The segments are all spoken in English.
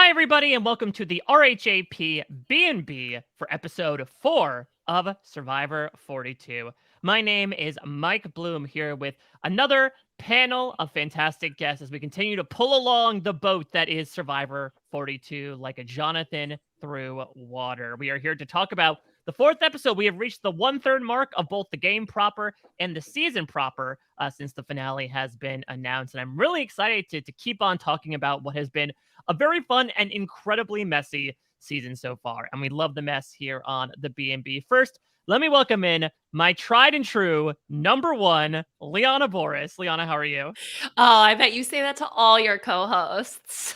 Hi, everybody, and welcome to the RHAP B&B for episode 4 of Survivor 42. My name is Mike Bloom here with another panel of fantastic guests as we continue to pull along the boat that is Survivor 42 like a Jonathan through water. We are here to talk about the 4th episode. We have reached the 1/3 mark of both the game proper and the season proper since the finale has been announced. And I'm really excited to keep on talking about what has been a very fun and incredibly messy season so far. And we love the mess here on the B&B. First, let me welcome in my tried and true number one, Liana Boraas. Liana, how are you? Oh, I bet you say that to all your co-hosts.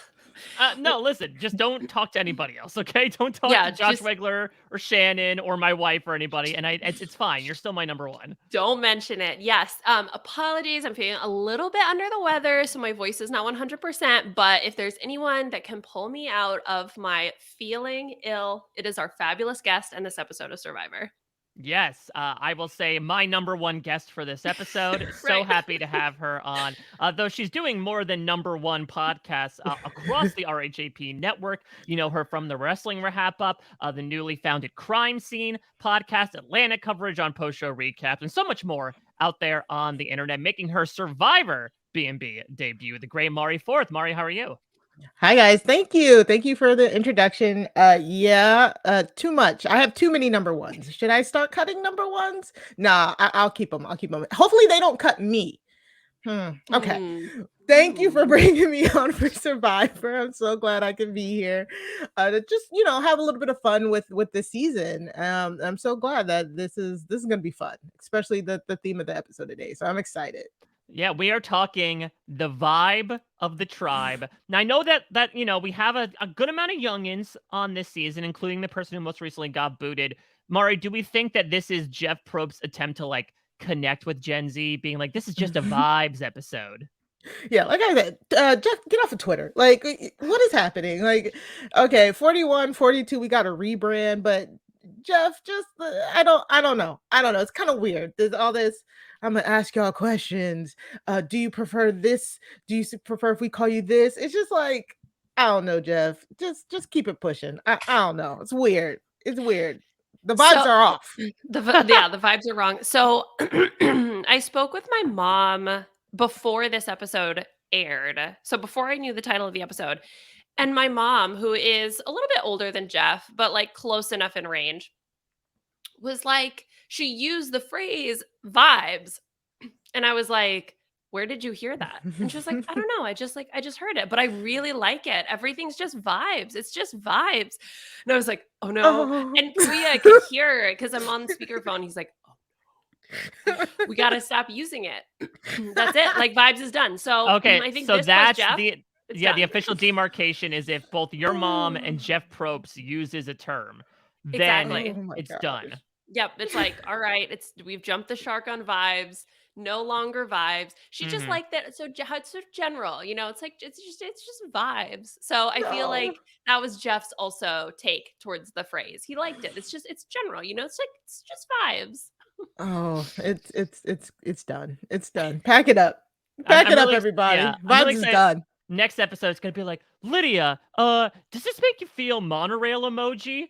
No, listen, just don't talk to anybody else, okay? Don't talk Yeah, to Josh just Wegler or Shannon or my wife or anybody. And it's fine. You're still my number one. don't mention it. Yes. Apologies. I'm feeling a little bit under the weather, so my voice is not 100%. But if there's anyone that can pull me out of my feeling ill, it is our fabulous guest in this episode of Survivor. Yes, I will say my number one guest for this episode. So Right. happy to have her on. Though she's doing more than number one podcasts across the RHAP network. You know her from the Wrestling Wrap Up, the newly founded Crime Scene podcast, Atlanta coverage on post-show recaps, and so much more out there on the internet, making her Survivor B&B debut. The great Mari Forth. Mari, how are you? Hi guys, thank you for the introduction. Too much. I have too many number ones. Should I start cutting number ones? Nah, I'll keep them. Hopefully they don't cut me. Okay. Thank you for bringing me on for Survivor. I'm so glad I can be here to just have a little bit of fun with this season. I'm so glad that this is gonna be fun, especially the theme of the episode today. So I'm excited. Yeah, we are talking the vibe of the tribe. Now, I know that we have a good amount of youngins on this season, including the person who most recently got booted. Mari, do we think that this is Jeff Probst's attempt to connect with Gen Z, being like, this is just a vibes episode? Yeah, like I said, Jeff, get off of Twitter. Like, what is happening? Like, okay, 41, 42, we got a rebrand, but Jeff, just I don't know. It's kind of weird. There's all this. I'm gonna ask y'all questions. Do you prefer this? Do you prefer if we call you this? It's just like I don't know, Jeff. Just keep it pushing. I don't know. It's weird. It's weird. The vibes are off. The vibes are wrong. So I spoke with my mom before this episode aired. So before I knew the title of the episode. And my mom, who is a little bit older than Jeff, but close enough in range, was like, she used the phrase vibes. And I was like, where did you hear that? And she was like, I don't know. I just heard it, but I really like it. Everything's just vibes. It's just vibes. And I was like, oh no. Oh. And Kuya could hear it because I'm on speakerphone. He's like, oh, we got to stop using it. That's it. Vibes is done. So Okay, I think so this that's Jeff, the official demarcation is if both your mom and Jeff Probst uses a term, then Exactly. it's done. Yep. It's like, all right, we've jumped the shark on vibes. No longer vibes. She just liked that. So it's sort of general, it's like, it's just vibes. So I feel like that was Jeff's also take towards the phrase. He liked it. It's general, it's just vibes. Oh, it's done. It's done. Pack it up. Pack it up, everybody. Yeah, Vibes is done. Next episode's gonna be like, Lydia, does this make you feel monorail emoji?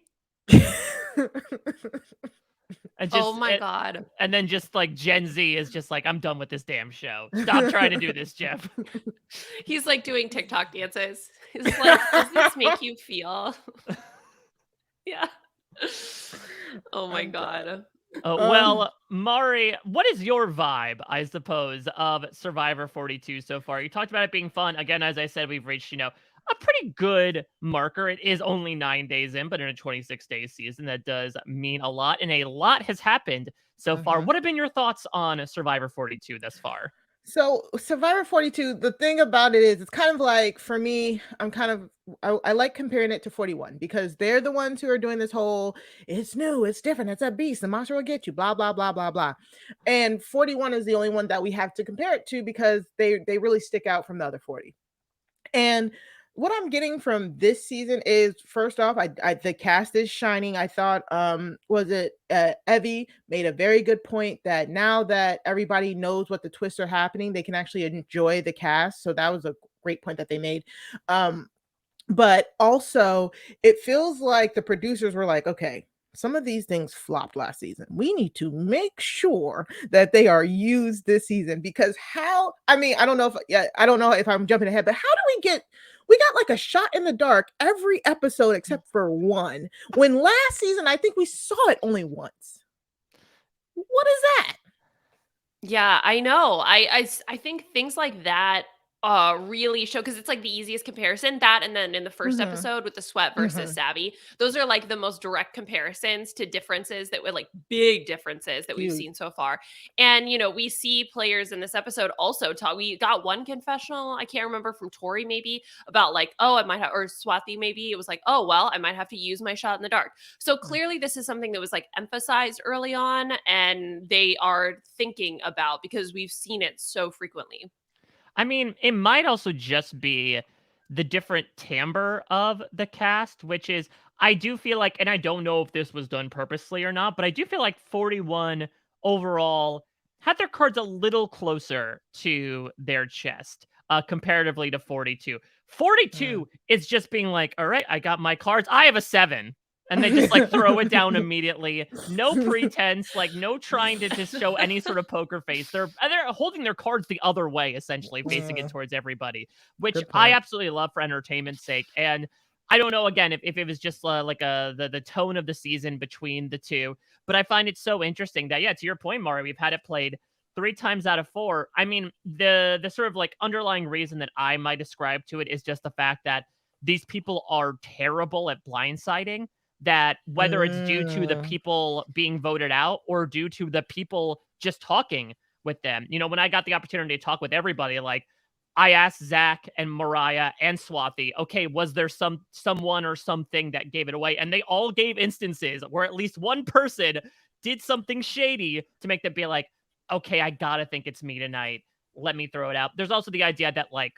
Oh my God. And then just Gen Z is just like, I'm done with this damn show. Stop trying to do this, Jeff. He's doing TikTok dances. He's like, does this make you feel? Yeah. Oh my God. Well, Mari, what is your vibe, I suppose, of Survivor 42 so far? You talked about it being fun. Again, as I said, we've reached, a pretty good marker. It is only 9 days in, but in a 26-day season, that does mean a lot. And a lot has happened so far. What have been your thoughts on Survivor 42 thus far? So Survivor 42, the thing about it is it's kind of like, for me, I like comparing it to 41 because they're the ones who are doing this whole, it's new, it's different, it's a beast, the monster will get you, blah, blah, blah, blah, blah. And 41 is the only one that we have to compare it to because they really stick out from the other 40. And what I'm getting from this season is, first off, the cast is shining. I thought Evie made a very good point that now that everybody knows what the twists are happening, they can actually enjoy the cast. So that was a great point that they made. But also, it feels like the producers were like, okay, some of these things flopped last season. We need to make sure that they are used this season because I don't know if I'm jumping ahead, but how do we got like a shot in the dark every episode except for one. When last season, I think we saw it only once. What is that? Yeah, I know. I think things like that really show, because it's like the easiest comparison, that and then in the first Mhm. episode with the sweat versus Mhm. savvy, those are like the most direct comparisons to differences that were like big differences that we've Huge. seen so far. And we see players in this episode also talk. We got one confessional, I can't remember, from Tori maybe, about like, oh, I might have, or Swathi maybe, it was like, oh well, I might have to use my shot in the dark. So clearly this is something that was like emphasized early on, and they are thinking about, because we've seen it so frequently. I mean, it might also just be the different timbre of the cast, which is, I do feel like, and I don't know if this was done purposely or not, but I do feel like 41 overall had their cards a little closer to their chest, comparatively to 42. 42 is just being like, all right, I got my cards. I have a 7. And they just like throw it down immediately. No pretense, like no trying to just show any sort of poker face. They're holding their cards the other way, essentially, facing it towards everybody, which Good I point. absolutely love for entertainment's sake. And I don't know again if it was just like the tone of the season between the two, but I find it so interesting that, yeah, to your point, Mari, we've had it played 3 times out of 4. I mean, the sort of like underlying reason that I might ascribe to it is just the fact that these people are terrible at blindsiding, that whether it's due to the Mm. people being voted out or due to the people just talking with them. When I got the opportunity to talk with everybody, like I asked Zach and Mariah and Swathi, okay, was there someone or something that gave it away? And they all gave instances where at least one person did something shady to make them be like, okay, I gotta think it's me tonight. Let me throw it out. There's also the idea that, like,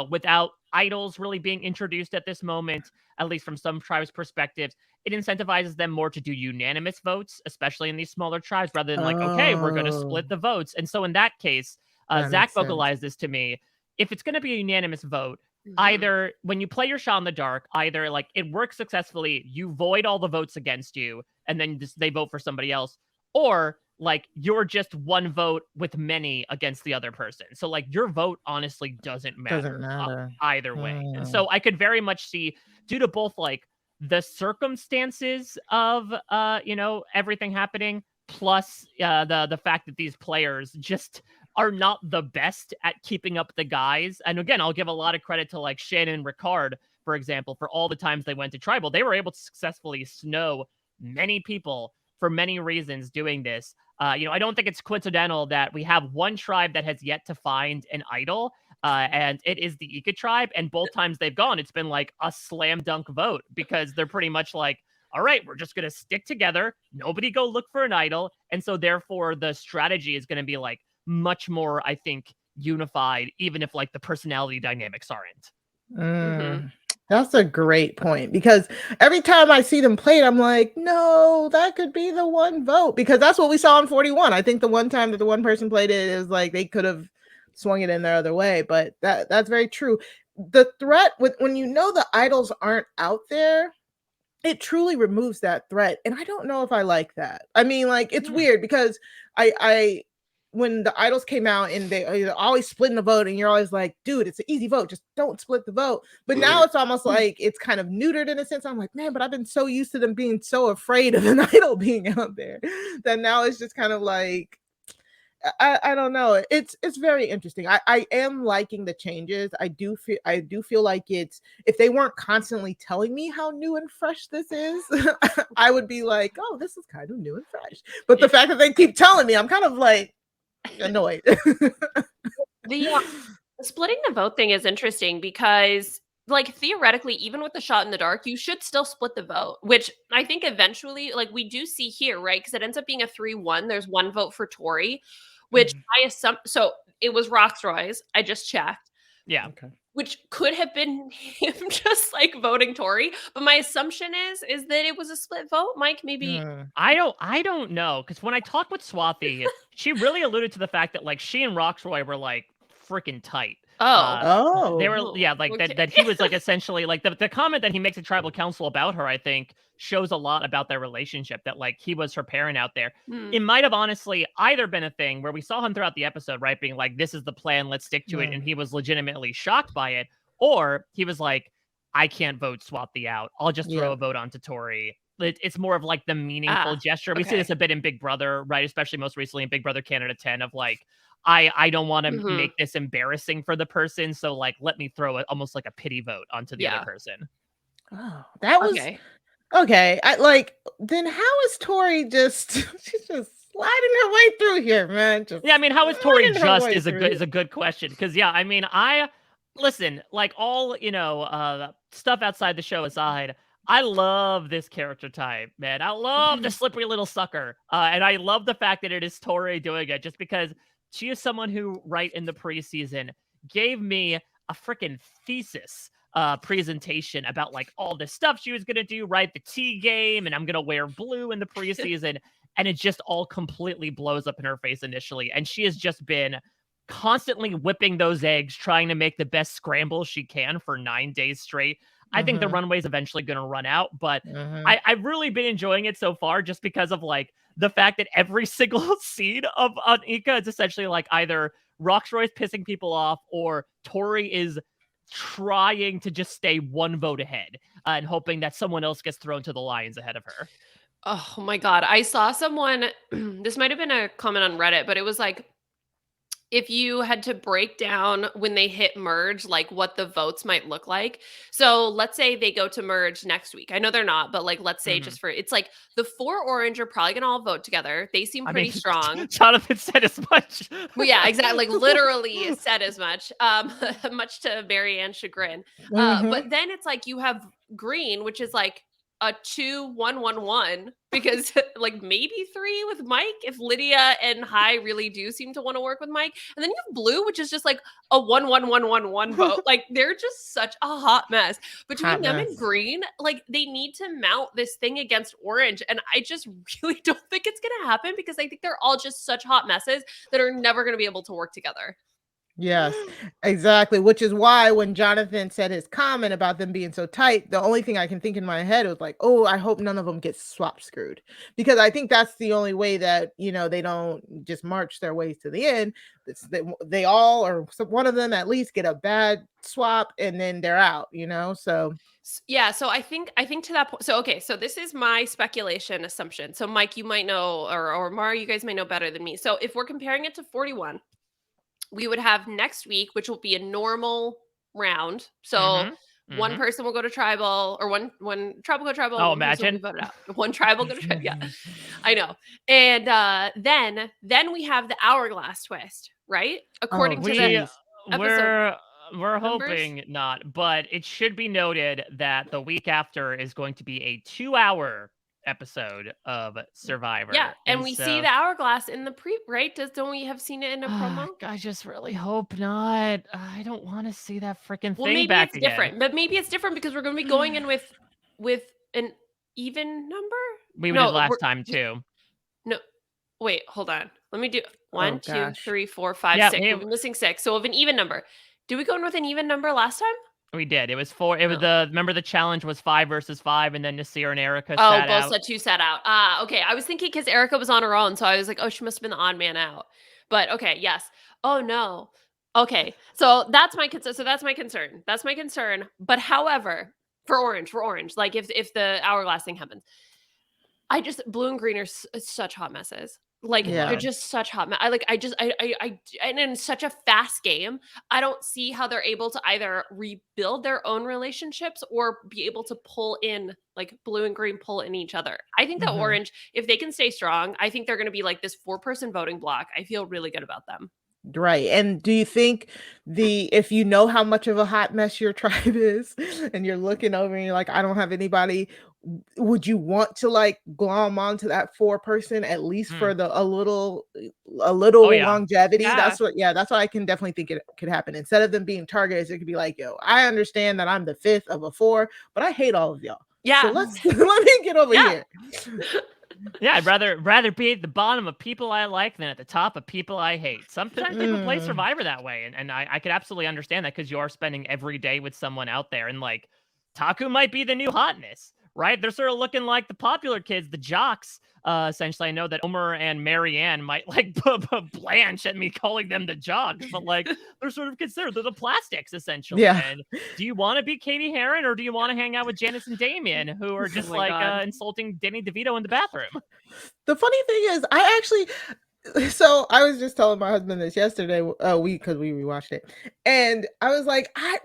without idols really being introduced at this moment, at least from some tribes' perspectives, it incentivizes them more to do unanimous votes, especially in these smaller tribes, rather than like, okay, we're going to Oh, split the votes. And so in that case, that Zach makes sense. vocalized this to me. If it's going to be a unanimous vote, Mhm. either when you play your shot in the dark, either like it works successfully, you void all the votes against you, and then they vote for somebody else, or like you're just one vote with many against the other person. So like your vote honestly doesn't Doesn't matter matter. either way. And Hmm. so I could very much see, due to both like the circumstances of everything happening, plus the fact that these players just are not the best at keeping up the guys. And again, I'll give a lot of credit to like Shannon and Ricard, for example, for all the times they went to tribal. They were able to successfully snow many people for many reasons doing this. I don't think it's coincidental that we have one tribe that has yet to find an idol, and it is the Ika tribe. And both times they've gone, it's been like a slam dunk vote, because they're pretty much like, all right, we're just going to stick together. Nobody go look for an idol. And so therefore the strategy is going to be like much more, I think, unified, even if like the personality dynamics aren't. Mhm. Mm. That's a great point because every time I see them play it, I'm like, no, that could be the one vote because that's what we saw in 41. I think the one time that the one person played it is like they could have swung it in their other way, but that's very true. The threat with when you know the idols aren't out there, it truly removes that threat, and I don't know if I like that. I mean, like, it's Yeah. weird because I when the idols came out and they're always splitting the vote, and you're always like, dude, it's an easy vote, just don't split the vote. But now it's almost like it's kind of neutered in a sense. I'm like, man, but I've been so used to them being so afraid of an idol being out there that now it's just kind of like I don't know. It's very interesting. I am liking the changes. I do feel like it's if they weren't constantly telling me how new and fresh this is, I would be like, oh, this is kind of new and fresh. But the Yeah. fact that they keep telling me, I'm kind of like annoyed. The splitting the vote thing is interesting because, like, theoretically, even with the shot in the dark, you should still split the vote, which I think eventually, like, we do see here, right? Because it ends up being a 3-1. There's one vote for Tori, which Mhm. I assume, so it was Roxroy's. I just checked, Yeah. Okay. which could have been him just like voting Tori. But my assumption is that it was a split vote. Mike, maybe. Mm. I don't know, because when I talked with Swathi, she really alluded to the fact that like she and Roxroy were like freaking tight. They were like okay. that he was like essentially like the comment that he makes at tribal council about her, I think, shows a lot about their relationship, that like he was her parent out there. It might have honestly either been a thing where we saw him throughout the episode, right, being like, this is the plan, let's stick to it, and he was legitimately shocked by it, or he was like, I can't vote Swathi out, I'll just throw a vote onto Tori. It's more of like the meaningful gesture. We see this a bit in Big Brother, right? Especially most recently in Big Brother Canada 10, of like, I don't want to make this embarrassing for the person, so like let me throw it almost like a pity vote onto the other person. Oh, that was okay. I like, then how is Tori just she's just sliding her way through here, man? I mean, how is Tori just is a good question, because I mean, listen, like all stuff outside the show aside, I love this character type, man. I love the slippery little sucker, and I love the fact that it is Tori doing it, just because she is someone who, right in the preseason, gave me a freaking thesis presentation about like all this stuff she was gonna do, right? The tea game, and I'm gonna wear blue in the preseason, and it just all completely blows up in her face initially. And she has just been constantly whipping those eggs, trying to make the best scramble she can for 9 days straight. I think the runway's eventually going to run out, but I've really been enjoying it so far, just because of like the fact that every single scene of Ika is essentially like either Roxroy's pissing people off or Tori is trying to just stay one vote ahead and hoping that someone else gets thrown to the lions ahead of her. Oh my God. I saw someone, this might have been a comment on Reddit, but it was like, if you had to break down when they hit merge, like what the votes might look like. So let's say they go to merge next week. I know they're not, but like, let's say just for, it's like the 4 orange are probably going to all vote together. They seem pretty strong. Jonathan said as much. Well, yeah, exactly. Like literally said as much, much to Marianne's chagrin. But then it's like you have green, which is like a 2-1-1-1, because like maybe 3 with Mike if Lydia and Hai really do seem to want to work with Mike, and then you have blue, which is just like a 1-1-1-1-1 vote. Like they're just such a hot mess between them and green. Like they need to mount this thing against orange, and I just really don't think it's gonna happen, because I think they're all just such hot messes that are never gonna be able to work together. Yes, exactly. Which is why when Jonathan said his comment about them being so tight, the only thing I can think in my head was like, oh, I hope none of them get swap screwed, because I think that's the only way that, they don't just march their ways to the end. They all, or one of them at least, get a bad swap and then they're out, so. Yeah, so I think to that point. So okay, so this is my speculation assumption. So Mike, you might know, or Mara, you guys might know better than me. So if we're comparing it to 41, we would have next week, which will be a normal round. So one person will go to tribal, or one tribal go tribal. Oh, imagine. Voted out. One tribal go to tribal. Yeah, I know. And then we have the hourglass twist, right? According to the episode. We're hoping not, but it should be noted that the week after is going to be a 2-hour episode of Survivor. Yeah, and we see the hourglass in the right? Don't we have seen it in a promo? I just really hope not. I don't want to see that freaking thing maybe back it's again. Different, but maybe it's different because we're going to be going in with an even number. We did last time too. No, wait, hold on. Let me do 1, 2, 3, 4, 5, 6. We're missing 6. So of an even number. Did we go in with an even number last time? We did. It was 4. It was remember the challenge was 5 versus 5, and then Nasir and Erica sat out. Oh, both said 2 sat out. Okay. I was thinking because Erica was on her own, so I was like, oh, she must have been the odd man out. But okay, yes. Oh no. Okay. So that's my concern. That's my concern. But however, for orange, like if the hourglass thing happens, blue and green are such hot messes. Like they're just such hot. And in such a fast game, I don't see how they're able to either rebuild their own relationships or be able to pull in, like blue and green pull in each other. I think that orange, if they can stay strong, I think they're going to be like this 4-person voting block. I feel really good about them. Right. And do you think if you know how much of a hot mess your tribe is and you're looking over and you're like, I don't have anybody, would you want to like glom onto that 4-person at least for a little longevity? Yeah. That's what I can definitely think it could happen. Instead of them being targets, it could be like, yo, I understand that I'm the 5th of a 4, but I hate all of y'all. Yeah. So let me get over here. Yeah, I'd rather be at the bottom of people I like than at the top of people I hate. Sometimes people play Survivor that way, and I could absolutely understand that because you are spending every day with someone out there, and like Taku might be the new hotness, right? They're sort of looking like the popular kids, the jocks. Essentially, I know that Omer and Marianne might like blanch at me calling them the jocks, but like they're sort of considered they're the plastics essentially. Yeah. And do you want to be Katie Heron or do you want to hang out with Janice and Damien, who are just my like God. insulting Danny DeVito in the bathroom? The funny thing is, I actually, so I was just telling my husband this yesterday, because we rewatched it, and I was like, I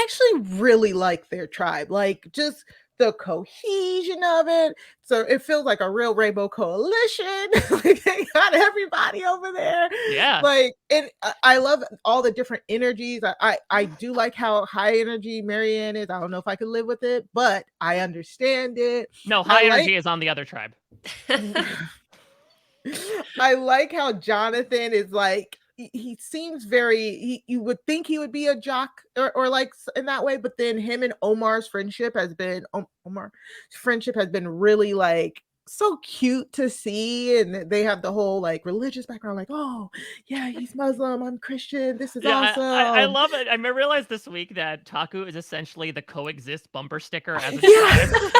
actually really like their tribe, like just the cohesion of it. So it feels like a real rainbow coalition. Like they got everybody over there. Yeah. Like, and I love all the different energies. I do like how high energy Marianne is. I don't know if I could live with it, but I understand it. No, high I like- energy is on the other tribe. I like how Jonathan is like he seems very you would think he would be a jock or like in that way, but then him and Omar's friendship has been really like so cute to see, and they have the whole like religious background, like, oh yeah, he's Muslim, I'm Christian, this is awesome. I love it. I realized this week that Taku is essentially the coexist bumper sticker as a Yes. tribe.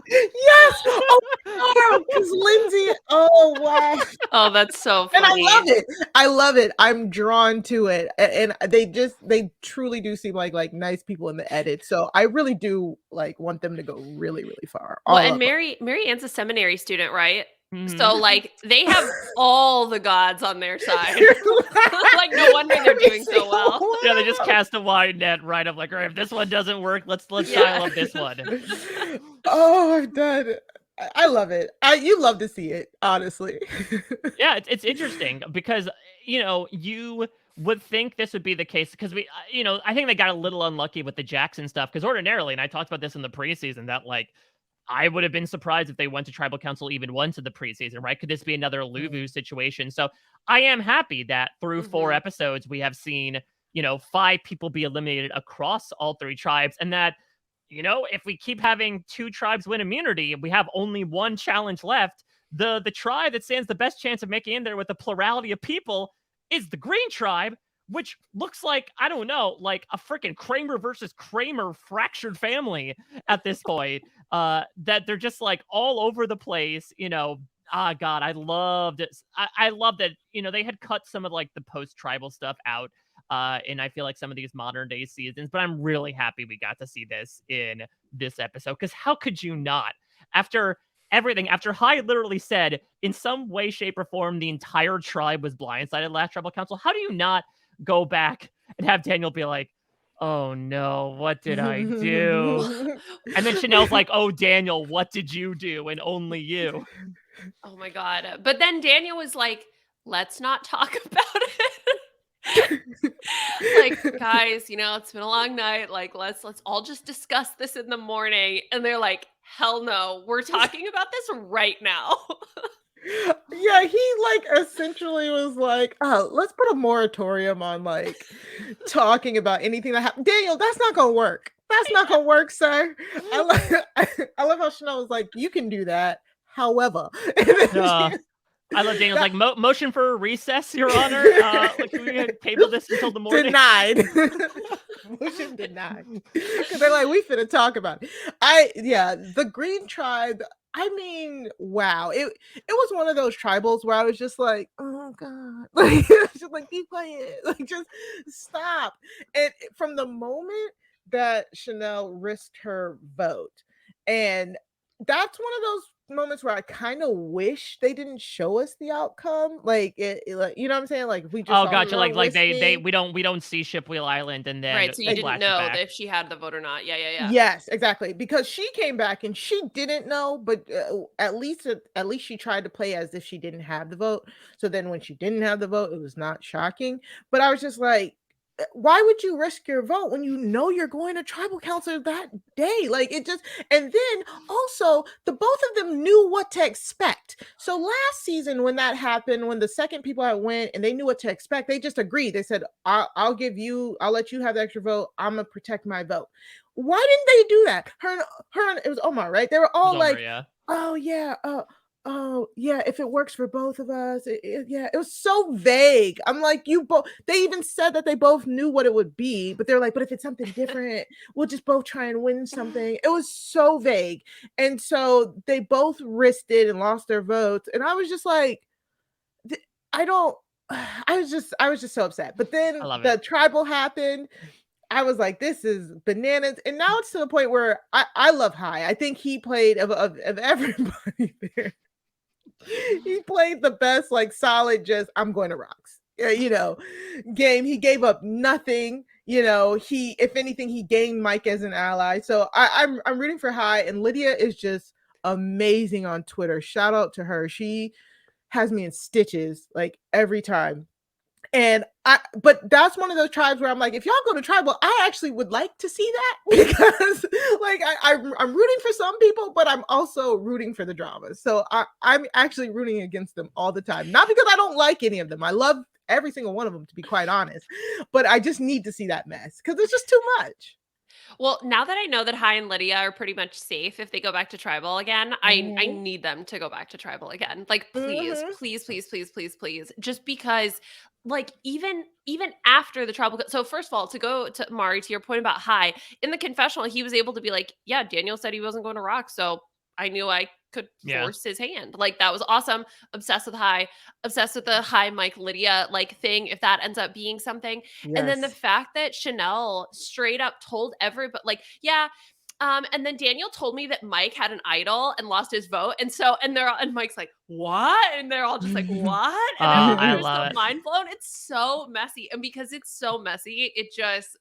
Yes. Oh, because Lindsay. Oh wow. Oh, that's so And funny. I love it. I'm drawn to it. And they truly do seem like nice people in the edit. So I really do like want them to go really, really far. Well, All and of them. Mary Ann's a seminary student, right? Mhm. So like they have all the gods on their side. Like no wonder they're doing so well. Yeah, they just cast a wide net right up like, all right, if this one doesn't work, let's Yeah. dial up this one. Oh, I'm done. I love it. You love to see it, honestly. Yeah, it's interesting because you would think this would be the case because I think they got a little unlucky with the Jackson stuff because ordinarily, and I talked about this in the preseason, that like I would have been surprised if they went to tribal council even once in the preseason, right? Could this be another Luvu situation? So I am happy that through 4 Mhm. episodes we have seen 5 people be eliminated across all 3 tribes, and that if we keep having 2 tribes win immunity, we have only 1 challenge left. The tribe that stands the best chance of making in there with a plurality of people is the Green Tribe, which looks like, I don't know, like a freaking Kramer versus Kramer fractured family at this point. That they're just like all over the place, God, I loved it. I love that, they had cut some of like the post-tribal stuff out. And I feel like some of these modern day seasons, but I'm really happy we got to see this in this episode because how could you not? After everything, after Hai literally said in some way, shape, or form, the entire tribe was blindsided last tribal council, how do you not go back and have Daniel be like, oh no, what did I do? And then Chanel's like, oh, Daniel, what did you do? And only you. Oh my God. But then Daniel was like, let's not talk about it. Like, guys, it's been a long night. Like, let's all just discuss this in the morning. And they're like, hell no, we're talking about this right now. Yeah, he like essentially was like, oh, let's put a moratorium on like talking about anything that happened. Daniel, that's not gonna work. That's not gonna work, sir. I love how Chanel was like, you can do that. However, I love Daniel's like motion for a recess, Your Honor. Can we table this until the morning? Denied. Motion denied. Because they're like, we finna talk about it. The Green Tribe. I mean, wow. It was one of those tribals where I was just like, oh God. Like just like be quiet. Like just stop. And from the moment that Chanel risked her vote, and that's one of those moments where I kind of wish they didn't show us the outcome. Like like, you know what I'm saying? Like we just Oh, saw gotcha. her Like we risking. don't see Shipwheel Island and then Right. So you didn't know flashback. if she had the vote or not. Yeah. Yes, exactly. Because she came back and she didn't know, but at least she tried to play as if she didn't have the vote. So then when she didn't have the vote, it was not shocking. But I was just like, why would you risk your vote when you know you're going to tribal council that day? Like it just, and then also the both of them knew what to expect. So last season when that happened, when the second people had went and they knew what to expect, they just agreed. They said, I'll let you have the extra vote. I'm gonna protect my vote. Why didn't they do that? Her and it was Omar, right? They were all It was like, over, yeah. oh yeah, oh yeah, if it works for both of us, yeah, it was so vague. I'm like, you both. They even said that they both knew what it would be, but they're like, but if it's something different, we'll just both try and win something. It was so vague, and so they both risked it and lost their votes, and I was just like, I don't. I was just so upset. But I then love the it. tribal happened. I was like, this is bananas. And now it's to the point where I love High. I think he played of everybody there. He played the best, like solid, just I'm going to rocks. Yeah, game. He gave up nothing. He, if anything, he gained Mike as an ally. So I'm rooting for High, and Lydia is just amazing on Twitter. Shout out to her. She has me in stitches like every time. But that's one of those tribes where I'm like, if y'all go to tribal, I actually would like to see that because, like, I'm rooting for some people, but I'm also rooting for the dramas. So I'm actually rooting against them all the time, not because I don't like any of them. I love every single one of them, to be quite honest, but I just need to see that mess because it's just too much. Well, now that I know that Hai and Lydia are pretty much safe if they go back to tribal again, I Mhm. need them to go back to tribal again. Like, please, Mhm. please, please, please, please, please. Just because, like, even after the tribal, so first of all, to go to Mari, to your point about Hai, in the confessional, he was able to be like, yeah, Daniel said he wasn't going to rock, so I knew I could Yeah. force his hand. Like, that was awesome. Obsessed with Hai, obsessed with the Hai Mike Lydia like thing. If that ends up being something, and then the Yes. fact that Chanel straight up told everybody, like, yeah. And then Daniel told me that Mike had an idol and lost his vote. And Mike's like, what? And they're all just like, what? And I everybody was so love it. mind blown. It's so messy. And because it's so messy, it just,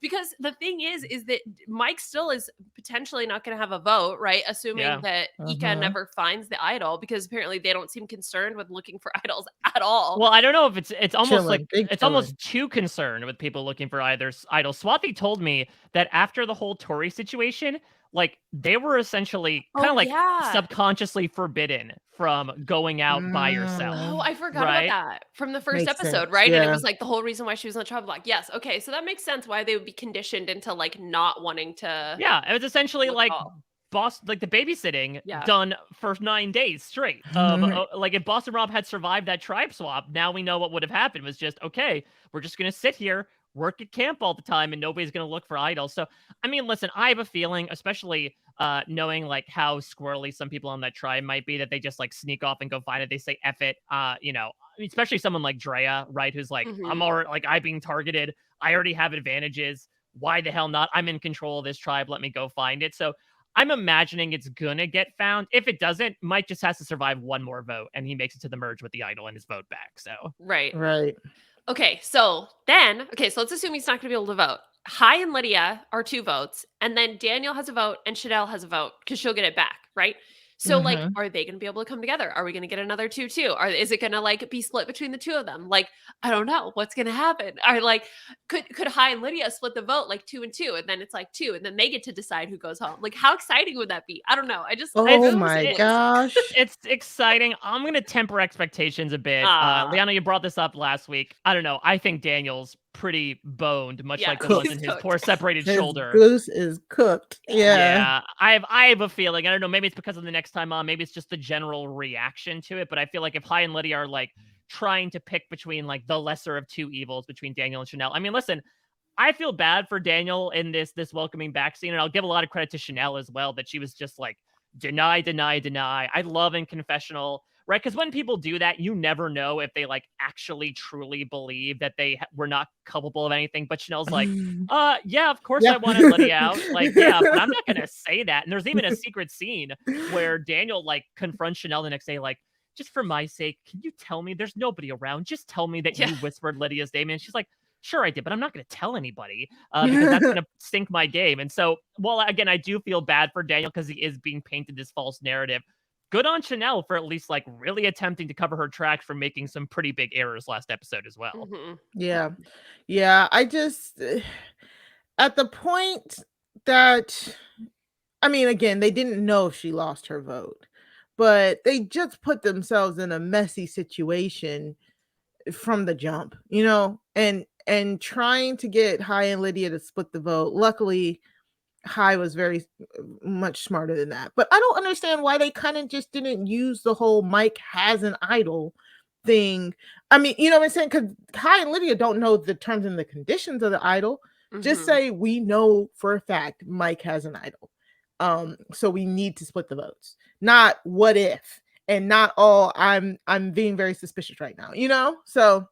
because the thing is that Mike still is potentially not going to have a vote, right? Assuming Yeah. that Ika Uh-huh. never finds the idol, because apparently they don't seem concerned with looking for idols at all. Well, I don't know if it's almost like Chilling, big it's chilling. almost too concerned with people looking for either idol. Swathi told me that after the whole Tori situation, like they were essentially kind Oh, of like yeah. subconsciously forbidden from going out by yourself, Oh, I forgot about right? that from the first Makes episode, sense. right? And it Yeah. was like the whole reason why she was on the chopping block. Yes. Okay. So that makes sense why they would be conditioned into like not wanting to Yeah, it was essentially look at like all. like the babysitting Yeah. done for 9 days straight. Of like if Boston Rob had survived that tribe swap, now we know what would have happened was just okay. We're just gonna sit here, work at camp all the time, and nobody's gonna look for idols. So I mean, listen, I have a feeling, especially knowing like how squirrely some people on that tribe might be, that they just like sneak off and go find it. They say F it. Especially someone like Drea, right? Who's like, I'm Mhm. already like I being targeted. I already have advantages. Why the hell not? I'm in control of this tribe. Let me go find it. So I'm imagining it's gonna get found. If it doesn't, Mike just has to survive one more vote and he makes it to the merge with the idol and his vote back. So Right. Right. Okay. So let's assume he's not going to be able to vote. Hai and Lydia are 2 votes, and then Daniel has a vote and Chanel has a vote because she'll get it back, right? So, like, Mhm. are they going to be able to come together? Are we going to get another 2-2? Is it going to like be split between the two of them? Like, I don't know what's going to happen. Are like, could Hai and Lydia split the vote like 2 and 2, and then it's like 2, and then they get to decide who goes home? Like, how exciting would that be? I don't know. I Oh it's really want to my see it, this. gosh. it's exciting. I'm gonna temper expectations a bit. Ah, Liana, you brought this up last week. I don't know. I think Daniel's pretty boned, much like yes, the ones Cooked. he's in his cooked. poor separated His shoulder. goose is cooked. Yeah. Yeah, I have a feeling. I don't know. Maybe it's because of the next time on. Maybe it's just the general reaction to it. But I feel like if Hai and Lydia are like trying to pick between like the lesser of two evils between Daniel and Chanel. I mean, listen, I feel bad for Daniel in this welcoming back scene, and I'll give a lot of credit to Chanel as well that she was just like deny, deny, deny. I love in confessional, right? Because when people do that, you never know if they like actually truly believe that they were not culpable of anything. But Chanel's like, yeah, of course Yeah. I wanted Lydia out. Like, yeah, but I'm not gonna say that. And there's even a secret scene where Daniel like confronts Chanel the next day, like, just for my sake, can you tell me there's nobody around? Just tell me that Yeah. you whispered Lydia's name. And she's like, sure I did, but I'm not going to tell anybody because that's going to sink my game. And so, well, again, I do feel bad for Daniel because he is being painted this false narrative. Good on Chanel for at least like really attempting to cover her tracks for making some pretty big errors last episode as well. Hmm. Yeah. Yeah. I just, at the point that, I mean, again, they didn't know if she lost her vote, but they just put themselves in a messy situation from the jump, and trying to get Hai and Lydia to split the vote. Luckily, Hai was very much smarter than that. But I don't understand why they kind of just didn't use the whole Mike has an idol thing. I mean, you know what I'm saying? Because Hai and Lydia don't know the terms and the conditions of the idol. Just Mhm. say we know for a fact Mike has an idol. So we need to split the votes. Not what if, and not all I'm being very suspicious right now, you know? So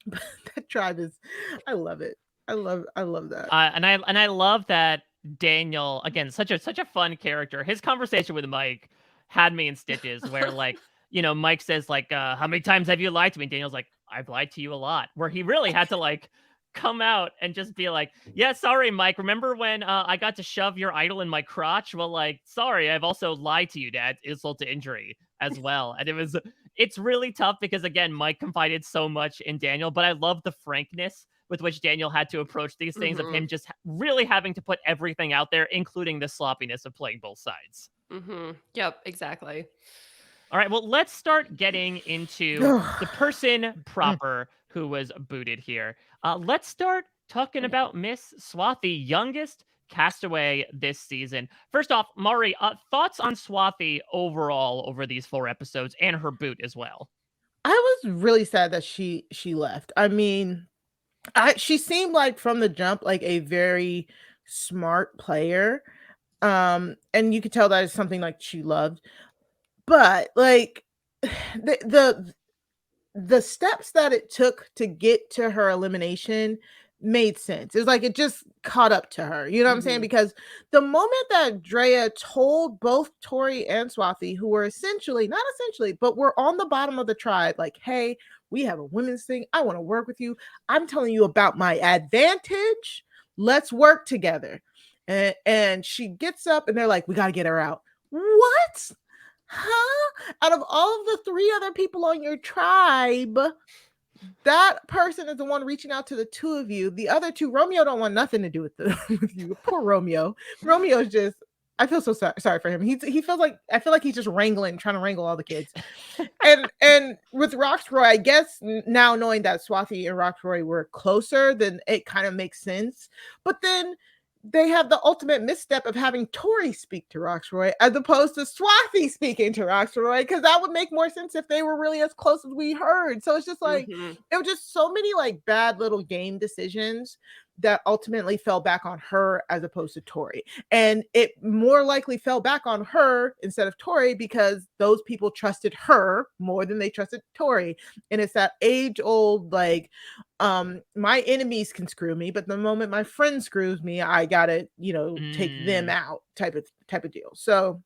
that tribe is I love it. I love that. And I love that Daniel, again, such a fun character. His conversation with Mike had me in stitches where like, Mike says like, how many times have you lied to me? And Daniel's like, I've lied to you a lot. Where he really had to like come out and just be like, yeah, sorry, Mike. Remember when I got to shove your idol in my crotch? Well, like, sorry, I've also lied to you, Dad. Insult to injury as well. And it's really tough because again, Mike confided so much in Daniel, but I love the frankness with which Daniel had to approach these things of him Mhm. just really having to put everything out there, including the sloppiness of playing both sides. Mhm. Yep, exactly. All right, well, let's start getting into the person Mm. proper who was booted here. Let's start talking about Miss Swathi, youngest castaway this season. First off, Mari, thoughts on Swathi overall over these 4 episodes and her boot as well? I was really sad that she left. I mean, she seemed like from the jump like a very smart player. And you could tell that is something like she loved. But like the steps that it took to get to her elimination made sense. It's like it just caught up to her. You know what I'm saying? Mhm. Because the moment that Drea told both Tori and Swathi, who were essentially, not essentially, but were on the bottom of the tribe, like, hey, we have a women's thing. I want to work with you. I'm telling you about my advantage. Let's work together. And she gets up and they're like, we got to get her out. What? Huh? Out of all of the 3 other people on your tribe, that person is the one reaching out to the 2 of you. The other 2, Romeo don't want nothing to do with with you. Poor Romeo. Romeo's just I feel so sorry for him. He feels like I feel like he's just trying to wrangle all the kids. And with Roxroy, I guess now knowing that Swathi and Roxroy were closer, then it kind of makes sense. But then they have the ultimate misstep of having Tori speak to Roxroy as opposed to Swathi speaking to Roxroy, because that would make more sense if they were really as close as we heard. So it's just like Mhm. it was just so many like bad little game decisions that ultimately fell back on her as opposed to Tori. And it more likely fell back on her instead of Tori because those people trusted her more than they trusted Tori. And it's that age old, like, my enemies can screw me, but the moment my friend screws me, I gotta, take them Mm. out type of deal. So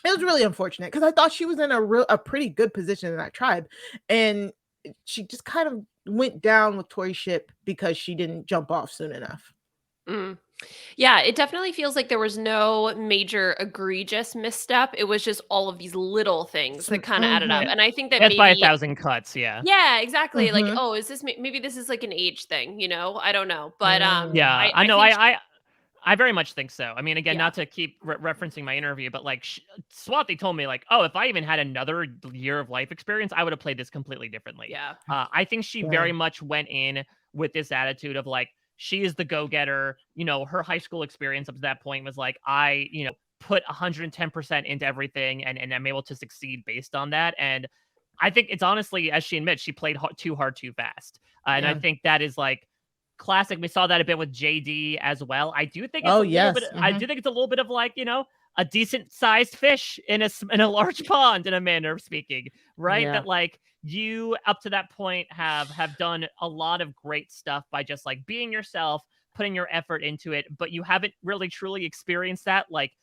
it was really unfortunate because I thought she was in a pretty good position in that tribe. And she just kind of went down with Tori ship because she didn't jump off soon enough. Mm. Yeah, it definitely feels like there was no major egregious misstep. It was just all of these little things that kind of added up. Yeah. Mm-hmm. And I think that Death by a maybe thousand cuts, yeah. yeah, exactly. Like, Mm-hmm. oh, is this maybe this is like an age thing, you know? I don't know. But Mm. Yeah, I I know. think I very much think so. I mean, again, yeah. not to keep referencing my interview, but like Swathi told me, like, oh, if I even had another year of life experience, I would have played this completely differently. Yeah. I think she Yeah. very much went in with this attitude of like, she is the go getter. Her high school experience up to that point was like, put 110% into everything and I'm able to succeed based on that. And I think it's honestly, as she admits, she played too hard, too fast. And I Yeah. think that is like, classic. We saw that a bit with JD as well. I do think it's Oh a little bit. yes. I do think it's a little bit of like a decent sized fish in a large pond, in a manner of speaking, right? Yeah. That like you up to that point have done a lot of great stuff by just like being yourself, putting your effort into it, but you haven't really truly experienced that like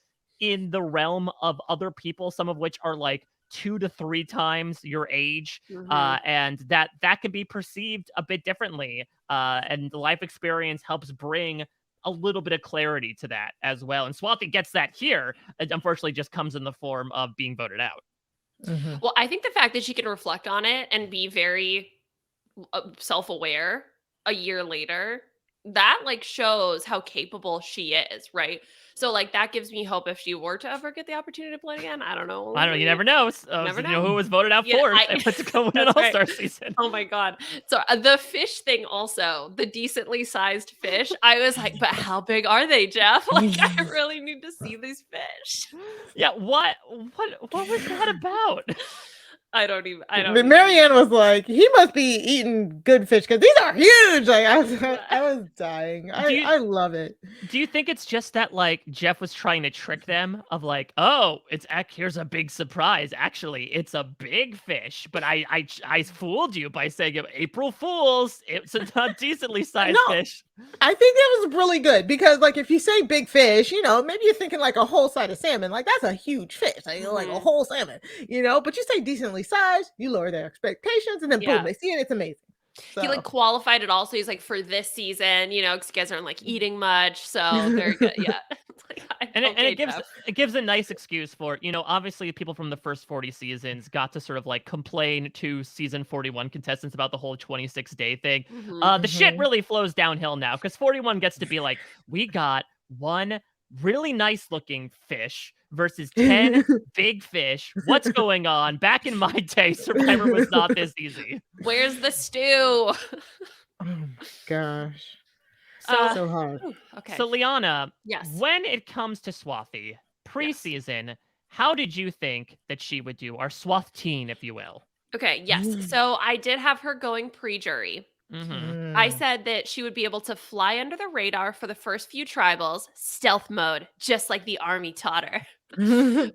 in the realm of other people, some of which are like 2 to 3 times your age, Mhm. and that can be perceived a bit differently. And the life experience helps bring a little bit of clarity to that as well. And Swathi gets that here. It unfortunately just comes in the form of being voted out. Mhm. Well, I think the fact that she can reflect on it and be very self-aware a year later that like shows how capable she is, right? So like that gives me hope if she were to ever get the opportunity to play again. I don't know. I don't know. You never know. Never You know know. who was voted out Yeah, fourth and went to go win an that's right. All-Star season. Oh my god. So the fish thing also, the decently sized fish. I was like, but how big are they, Jeff? Like I really need to see these fish. Yeah, what was that about? I don't But Marianne was like, he must be eating good fish because these are huge. Like I was dying. I love it. Do you think it's just that like Jeff was trying to trick them of like, oh, here's a big surprise. Actually, it's a big fish, but I fooled you by saying April Fools. It's a not decently sized fish. I think that was really good because like if you say big fish, you know, maybe you're thinking like a whole side of salmon. Like that's a huge fish. Like, like a whole salmon, you know, but you say decently sized, you lower their expectations, and then boom, they see it. It's amazing. So. He like qualified it all, so he's like for this season, you know, because you guys aren't like eating much, so very good. Yeah, it gives a nice excuse for, you know, obviously people from the first 40 seasons got to sort of like complain to season 41 contestants about the whole 26-day thing. The shit really flows downhill now because 41 gets to be like, we got one really nice looking fish versus 10 big fish. What's going on? Back in my day, Survivor was not this easy. Where's the stew? Oh my gosh. So hard. Okay. So Liana, yes. When it comes to Swathi, preseason, how did you think that she would do? Our Swathi, if you will. Okay, yes. So I did have her going pre-jury. I said that she would be able to fly under the radar for the first few tribals, stealth mode, just like the army taught her.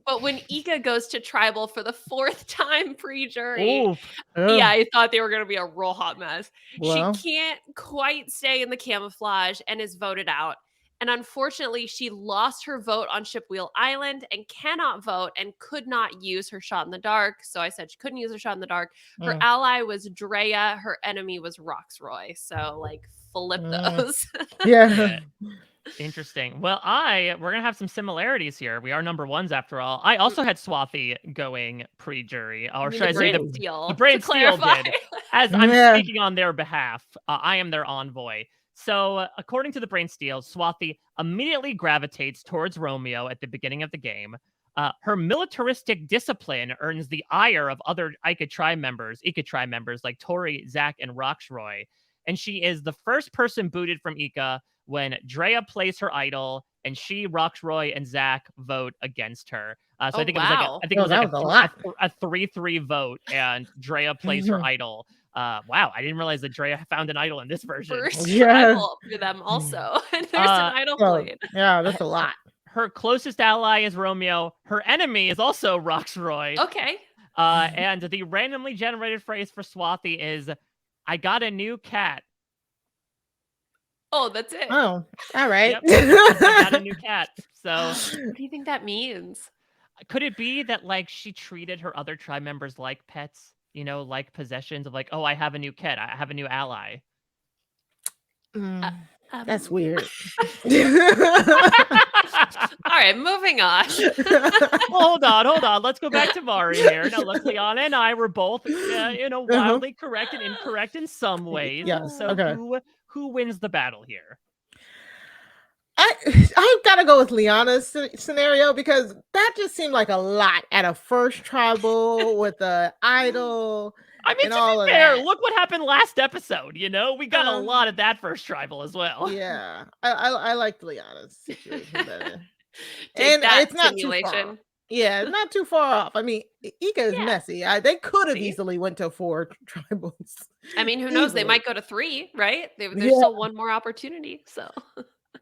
But when Ika goes to tribal for the 4th time pre-jury, yeah, I thought they were going to be a real hot mess. Well. She can't quite stay in the camouflage and is voted out. And unfortunately, she lost her vote on Shipwheel Island and cannot vote and could not use her shot in the dark. So I said she couldn't use her shot in the dark. Her ally was Drea. Her enemy was Roxroy. So like flip those. Yeah. Interesting. Well, we're going to have some similarities here. We are number ones after all. I also had Swathi going pre-jury. Or should I say the Brain Steel did. As I'm speaking on their behalf, I am their envoy. So, according to the Brain Steel, Swathi immediately gravitates towards Romeo at the beginning of the game. Her militaristic discipline earns the ire of other Ika tribe members like Tori, Zach, and Roxroy. And she is the first person booted from Ika when Drea plays her idol, and she, Roxroy, and Zach vote against her. So I think it was like a 3-3 vote, and Drea plays her idol. Wow, I didn't realize that Drea found an idol in this version. First tribal for them also. And there's an idol played. Yeah, that's a lot. Her closest ally is Romeo. Her enemy is also Roxroy. Okay. And the randomly generated phrase for Swathi is, I got a new cat. Oh, that's it. Oh, all right. Yep. I got a new cat. So what do you think that means? Could it be that like she treated her other tribe members like pets? You know, like possessions of like, oh, I have a new cat. I have a new ally. That's weird. All right, moving on. Hold on. Let's go back to Mari here. Now, look, Liana and I were both, wildly correct and incorrect in some ways. Yeah. So who wins the battle here? I've got to go with Liana's scenario because that just seemed like a lot at a first tribal with the idol. I mean, to be fair, look what happened last episode. You know, we got a lot of that first tribal as well. Yeah, I liked Liana's situation better. And it's not too far. Yeah, not too far off. I mean, Ika is messy. They could have easily went to 4 tribals. I mean, who knows? They might go to 3, right? There's still one more opportunity. So.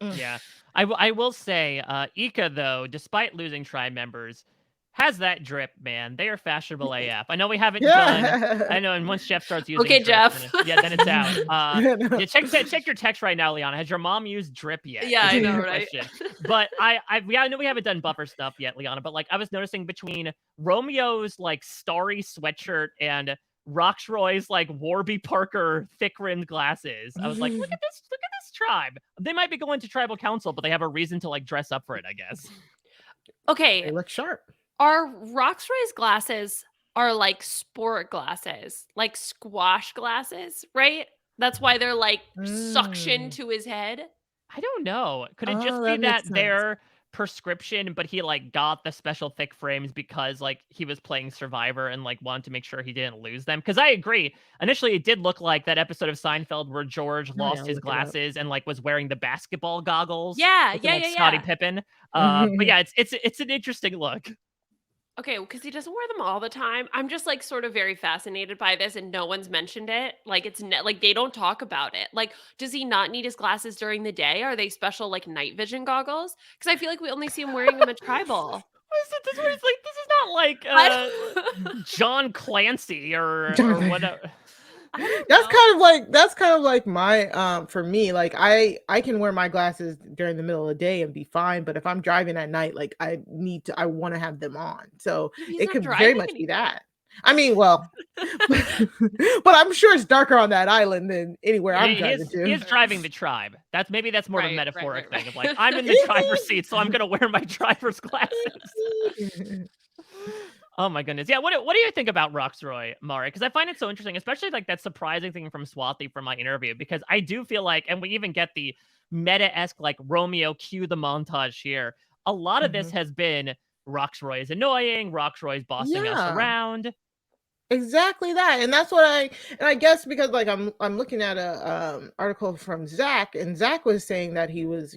Yeah, I will say, Ika, though, despite losing tribe members, has that drip, man. They are fashionable AF. I know we haven't done. I know, and once Jeff starts using drip, Jeff. Then it's out. Check your text right now, Liana. Has your mom used drip yet? Yeah, I know, right? But I know we haven't done buffer stuff yet, Liana. But like, I was noticing between Romeo's like starry sweatshirt and Roxroy's like Warby Parker thick-rimmed glasses, I was like, look at this tribe. They might be going to tribal council, but they have a reason to like dress up for it, I guess. Okay. They look sharp. Our Roxroy's glasses are like sport glasses, like squash glasses, right? That's why they're like suction to his head. I don't know. Could it Oh, just be that makes that sense. their prescription, but he like got the special thick frames because like he was playing Survivor and like wanted to make sure he didn't lose them? Because I agree. Initially, it did look like that episode of Seinfeld where George I lost gotta his look it up. glasses and like was wearing the basketball goggles, Yeah, looking yeah, like yeah, Scottie yeah. Pippen. But yeah, it's an interesting look. Okay, because he doesn't wear them all the time. I'm just like sort of very fascinated by this, and no one's mentioned it. Like like they don't talk about it. Like, does he not need his glasses during the day? Are they special like night vision goggles? Because I feel like we only see him wearing them at tribal. What is it? This what it's like. This is not like I don't, John Clancy or Jonathan. whatever. I don't That's know. kind of like my for me, like I can wear my glasses during the middle of the day and be fine, but if I'm driving at night, like I want to have them on. So Yeah, but he's it not could very driving much be anywhere. that. I mean, well, but I'm sure it's darker on that island than anywhere I'm driving He is to. driving the tribe. That's more of a Right, metaphoric right, thing of like right. I'm in the driver's seat, so I'm gonna wear my driver's glasses. Oh my goodness. Yeah, what do you think about Roxroy, Mari? Because I find it so interesting, especially like that surprising thing from Swathi from my interview, because I do feel like, and we even get the meta-esque like Romeo cue the montage here. A lot of this Mhm. has been Roxroy is annoying, Roxroy's bossing us Yeah. around. Exactly that. And that's what I guess because like I'm looking at a article from Zach, and Zach was saying that he was,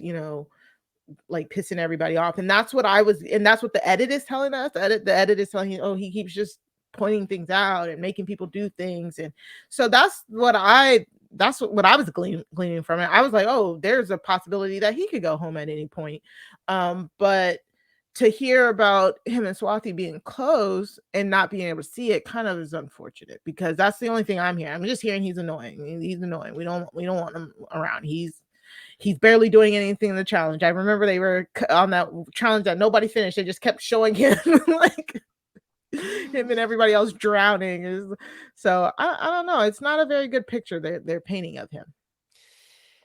like pissing everybody off. And that's what and that's what the edit is telling us. The edit is telling you, oh, he keeps just pointing things out and making people do things. And so that's what I was gleaning from it. I was like, oh, there's a possibility that he could go home at any point. But to hear about him and Swathi being close and not being able to see it kind of is unfortunate because that's the only thing I'm hearing. I'm just hearing he's annoying. He's annoying. We don't want him around. He's barely doing anything in the challenge. I remember they were on that challenge that nobody finished. They just kept showing him like him and everybody else drowning. So I don't know. It's not a very good picture they're painting of him.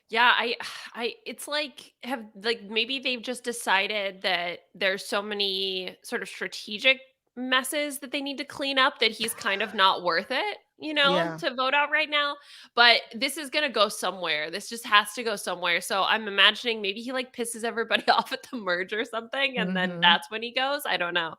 Yeah, it's like have like maybe they've just decided that there's so many sort of strategic messes that they need to clean up that he's kind of not worth it, Yeah. to vote out right now. But this is gonna go somewhere. This just has to go somewhere. So I'm imagining maybe he like pisses everybody off at the merge or something, and then Hmm. that's when he goes. I don't know.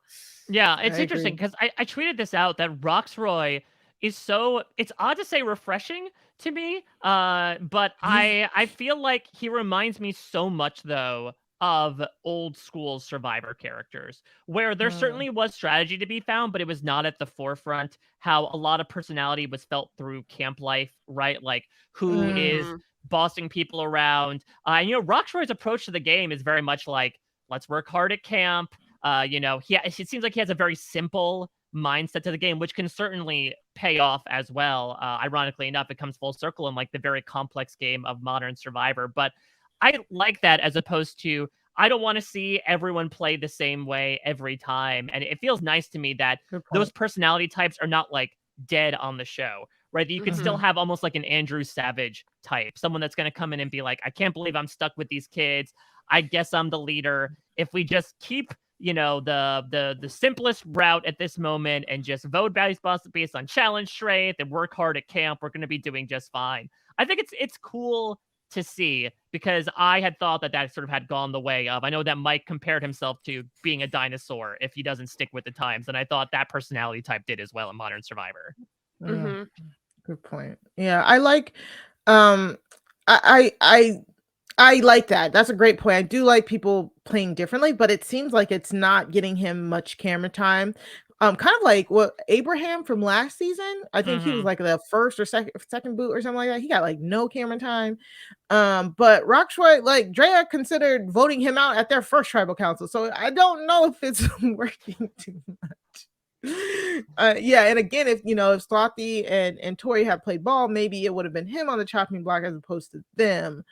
Yeah, I it's interesting agree. because I tweeted this out that Roxroy is so it's odd to say refreshing to me, but I feel like he reminds me so much though of old school Survivor characters, where there Mm. certainly was strategy to be found, but it was not at the forefront. How a lot of personality was felt through camp life, right? Like who is Mhm. bossing people around. And Roxroy's approach to the game is very much like let's work hard at camp. It seems like he has a very simple mindset to the game, which can certainly pay off as well. Ironically enough, it comes full circle in like the very complex game of modern Survivor. But I like that as opposed to I don't want to see everyone play the same way every time. And it feels nice to me that Good those point. personality types are not like dead on the show, right? That you could still Mhm. Mhm. have almost like an Andrew Savage type, someone that's going to come in and be like, I can't believe I'm stuck with these kids. I guess I'm the leader. If we just keep the simplest route at this moment and just vote based on challenge strength and work hard at camp, we're going to be doing just fine. I think it's cool to see because I had thought that sort of had gone the way of. I know that Mike compared himself to being a dinosaur if he doesn't stick with the times, and I thought that personality type did as well in Modern Survivor. Mm. Mhm. Good point. Yeah, I like um I like that. That's a great point. I do like people playing differently, but it seems like it's not getting him much camera time. Kind of like what Abraham from last season. I think he was Hmm. like the first or second boot or something like that. He got like no camera time. But Rockshroyd, like Drea considered voting him out at their first tribal council. So I don't know if it's working too much. Yeah, and again, if Swathi and Tori had played ball, maybe it would have been him on the chopping block as opposed to them.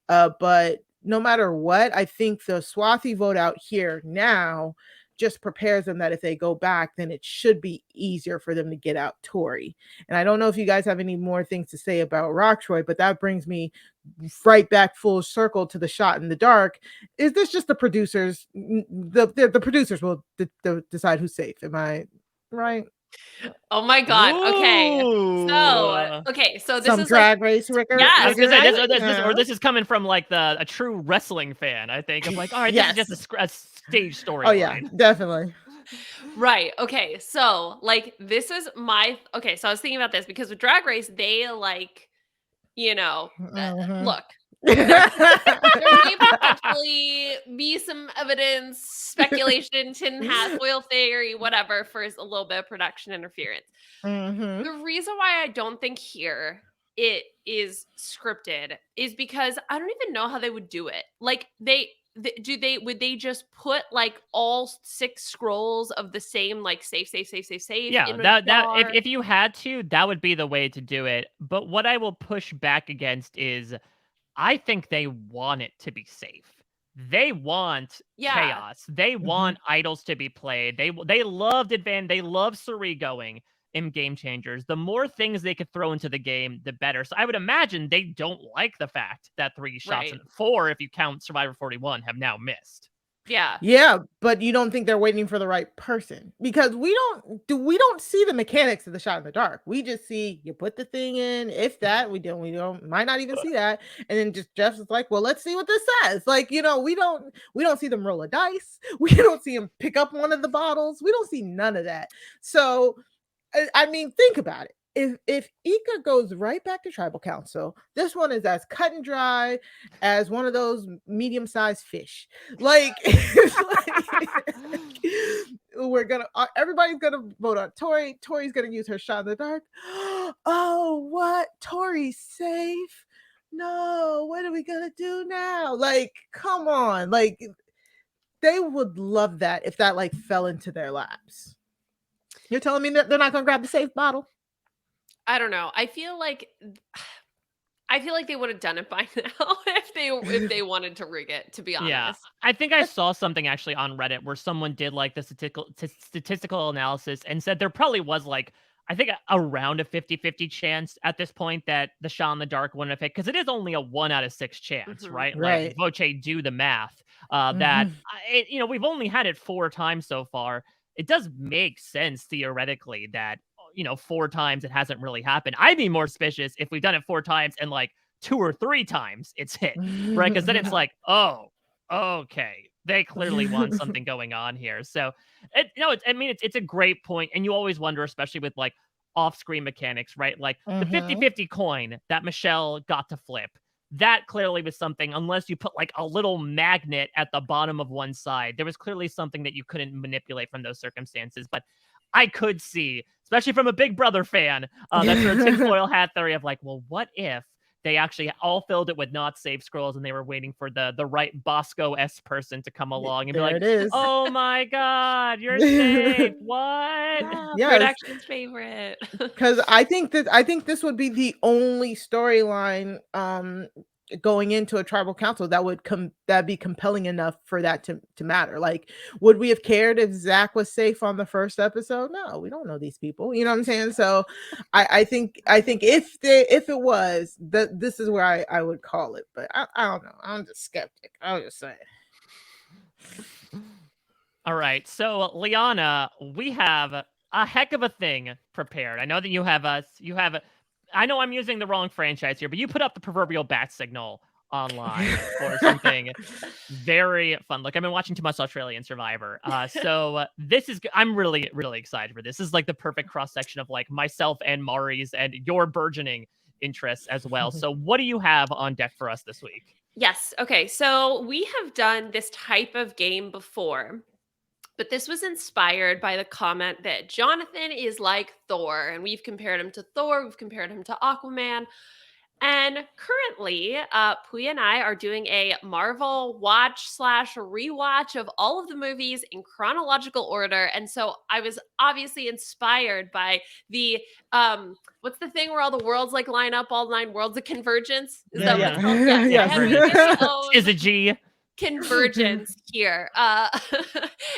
But no matter what, I think the Swathi vote out here now just prepares them that if they go back, then it should be easier for them to get out Tori. And I don't know if you guys have any more things to say about Rocktroy, but that brings me right back full circle to the shot in the dark. Is this just the producers? The producers will decide who's safe. Am I right? Oh my god. Okay. Ooh. So this Some is like Drag Race I was yes. gonna say right? this is coming from like a true wrestling fan. I think of like, all right, this is just Yes. a stage Oh yeah, storyline. definitely. Right. Okay. So, like, this is my okay. So, I was thinking about this because with Drag Race, they like, Mhm. look, there, there may potentially be some evidence, speculation, tin hat, foil theory, whatever, for a little bit of production interference. Mhm. The reason why I don't think here it is scripted is because I don't even know how they would do it. Like would they just put like all 6 scrolls of the same like safe Yeah, in a that jar? if you had to, that would be the way to do it. But what I will push back against is I think they want it to be safe. They want Yeah, chaos. They Mhm. want idols to be played. They loved They love Suri going in Game Changers. The more things they could throw into the game, the better. So I would imagine they don't like the fact that 3 shots right. and 4, if you count Survivor 41, have now missed. Yeah, Yeah, but you don't think they're waiting for the right person because we don't see the mechanics of the shot in the dark. We just see you put the thing in, if that we don't might not even see that, and then just Jeff's is like, well, let's see what this says. Like we don't see them roll a dice. We don't see them pick up one of the bottles. We don't see none of that. So I mean, think about it. If Ika goes right back to tribal council, this one is as cut and dry as one of those medium-sized fish. Like, it's like we're gonna everybody's gonna vote on Tori. Tori's gonna use her shot in the dark. Oh, what? Tori's safe. No, what are we gonna do now? Like, come on. Like, they would love that if that like fell into their laps. You're telling me that they're not gonna grab the safe bottle? I don't know. I feel like they would have done it by now if they wanted to rig it, to be Yeah, honest. I think I saw something actually on Reddit where someone did like the statistical analysis and said there probably was like I think around a 50-50 chance at this point that the shot in the dark wouldn't have hit because it is only a 1 out of 6 chance, Mhm. right? Like Right. Voce, do the math. That Mhm. we've only had it 4 times so far. It does make sense theoretically that 4 times it hasn't really happened. I'd be more suspicious if we've done it 4 times and like 2 or 3 times it's hit, right? Because then it's Yeah. like, oh, okay, they clearly want something going on here. So, it's a great point, and you always wonder, especially with like off-screen mechanics, right? Like the Mhm. 50-50 coin that Michelle got to flip. That clearly was something, unless you put like a little magnet at the bottom of one side, there was clearly something that you couldn't manipulate from those circumstances. But I could see, especially from a Big Brother fan, that sort of tinfoil hat theory of like, well, what if they actually all filled it with not safe scrolls and they were waiting for the right Bosco-esque person to come along and be There like, it is. oh my God, you're safe. What? Ah, Yes, production's favorite. because I think this would be the only storyline going into a tribal council that'd be compelling enough for that to matter. Like, would we have cared if Zach was safe on the first episode? No, we don't know these people. You know what I'm saying? So I think if it was that, this is where I would call it, but I don't know. I'm just skeptic. I was just saying. All right. So, Liana, we have a heck of a thing prepared. I know that I know I'm using the wrong franchise here, but you put up the proverbial bat signal online for something very fun. Like, I've been watching too much Australian Survivor. I'm really, really excited for this. This is like the perfect cross section of like myself and Mari's and your burgeoning interests as well. So, what do you have on deck for us this week? Yes. Okay. So we have done this type of game before, but this was inspired by the comment that Jonathan is like Thor, and we've compared him to Thor, we've compared him to Aquaman. And currently, Puya and I are doing a Marvel watch slash rewatch of all of the movies in chronological order. And so I was obviously inspired by the what's the thing where all the worlds like line up, all 9 worlds of convergence? Is that what it's called? Yeah. Yes. I Yes. have to give my Is own a G. convergence here.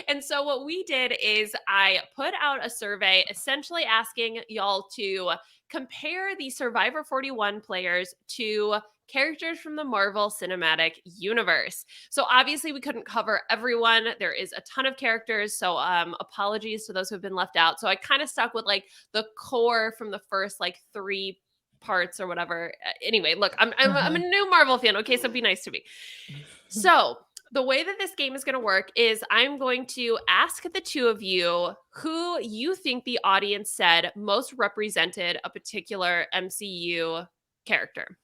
And so what we did is I put out a survey essentially asking y'all to compare the Survivor 41 players to characters from the Marvel Cinematic Universe. So obviously we couldn't cover everyone. There is a ton of characters, so apologies to those who have been left out. So I kind of stuck with like the core from the first like 3 parts or whatever. Anyway, look, I'm a new Marvel fan, okay? So be nice to me. So the way that this game is going to work is I'm going to ask the two of you who you think the audience said most represented a particular MCU character.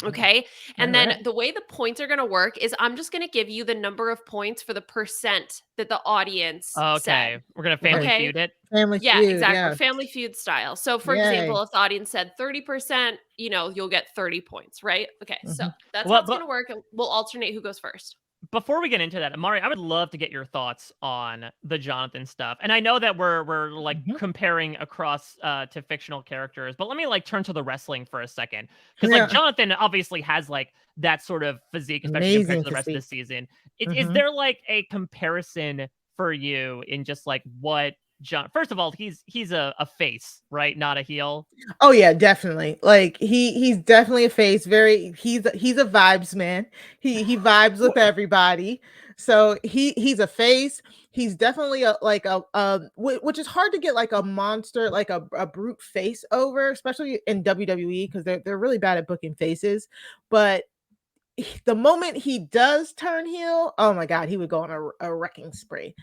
Okay. And then the way the points are going to work is I'm just going to give you the number of points for the percent that the audience said. We're going to family feud it. Family Yeah, feud, exactly. yeah. Family feud style. So for Yay. example, if the audience said 30%, you know, you'll get 30 points, right? Okay. So that's Well, how it's going to work. And we'll alternate who goes first. Before we get into that, Amari, I would love to get your thoughts on the Jonathan stuff. And I know that we're like comparing across to fictional characters, but let me like turn to the wrestling for a second. Because like Jonathan obviously has like that sort of physique, especially compared to the rest of the season. Is there like a comparison for you in just like what first of all, he's a face, right? Not a heel. Oh yeah, definitely. Like he's definitely a face. He's a vibes man. He vibes with everybody. So he's a face. He's definitely which is hard to get like a monster, like a brute face over, especially in WWE because they're really bad at booking faces. But the moment he does turn heel, oh my god, he would go on a wrecking spree.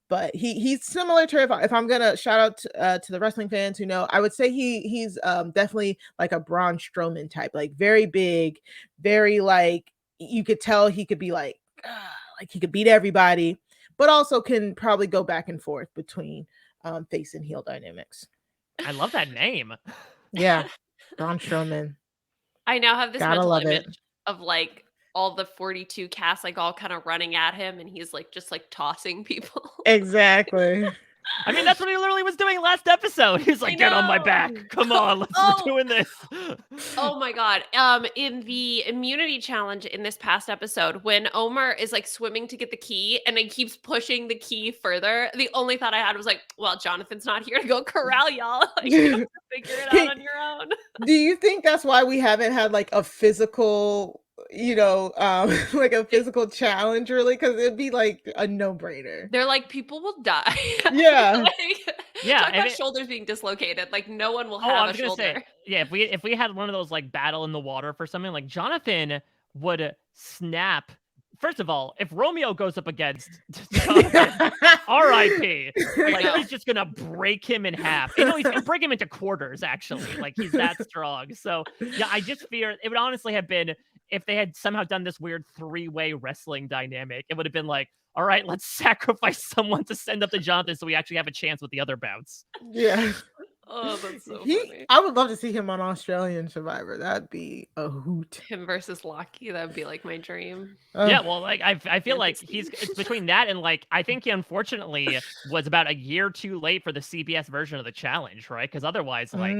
But he's similar to if I'm gonna shout out to the wrestling fans who know, I would say he's definitely like a Braun Strowman type, like very big, very like you could tell he could be like he could beat everybody, but also can probably go back and forth between face and heel dynamics. I love that name. Yeah, Braun Strowman. I now have this Gotta mental love image it. of like all the 42 cast like all kind of running at him and he's like just like tossing people. Exactly. I mean, that's what he literally was doing last episode. He's like, get on my back. Come on, we're doing this. Oh my god. In the immunity challenge in this past episode, when Omar is like swimming to get the key and he keeps pushing the key further, the only thought I had was like, well, Jonathan's not here to go corral y'all. Like, you have to figure it out on your own. Do you think that's why we haven't had like a physical, like a physical challenge really? Because it'd be like a no-brainer. They're like, people will die. Yeah. Talk about shoulders being dislocated. Like no one will have a shoulder. Yeah, if we had one of those like battle in the water for something, like Jonathan would snap. First of all, if Romeo goes up against Jonathan, R.I.P. Like he's just gonna break him in half. He's gonna break him into quarters. Actually, like he's that strong. So yeah, I just fear it would honestly have been if they had somehow done this weird 3-way wrestling dynamic. It would have been like, all right, let's sacrifice someone to send up to Jonathan so we actually have a chance with the other bouts. Yeah. Oh, that's so funny. I would love to see him on Australian Survivor. That'd be a hoot. Him versus Lockie, that'd be like my dream. Yeah, well, like I feel like it's between that and like I think he unfortunately was about a year too late for the CBS version of the challenge, right? Because otherwise, like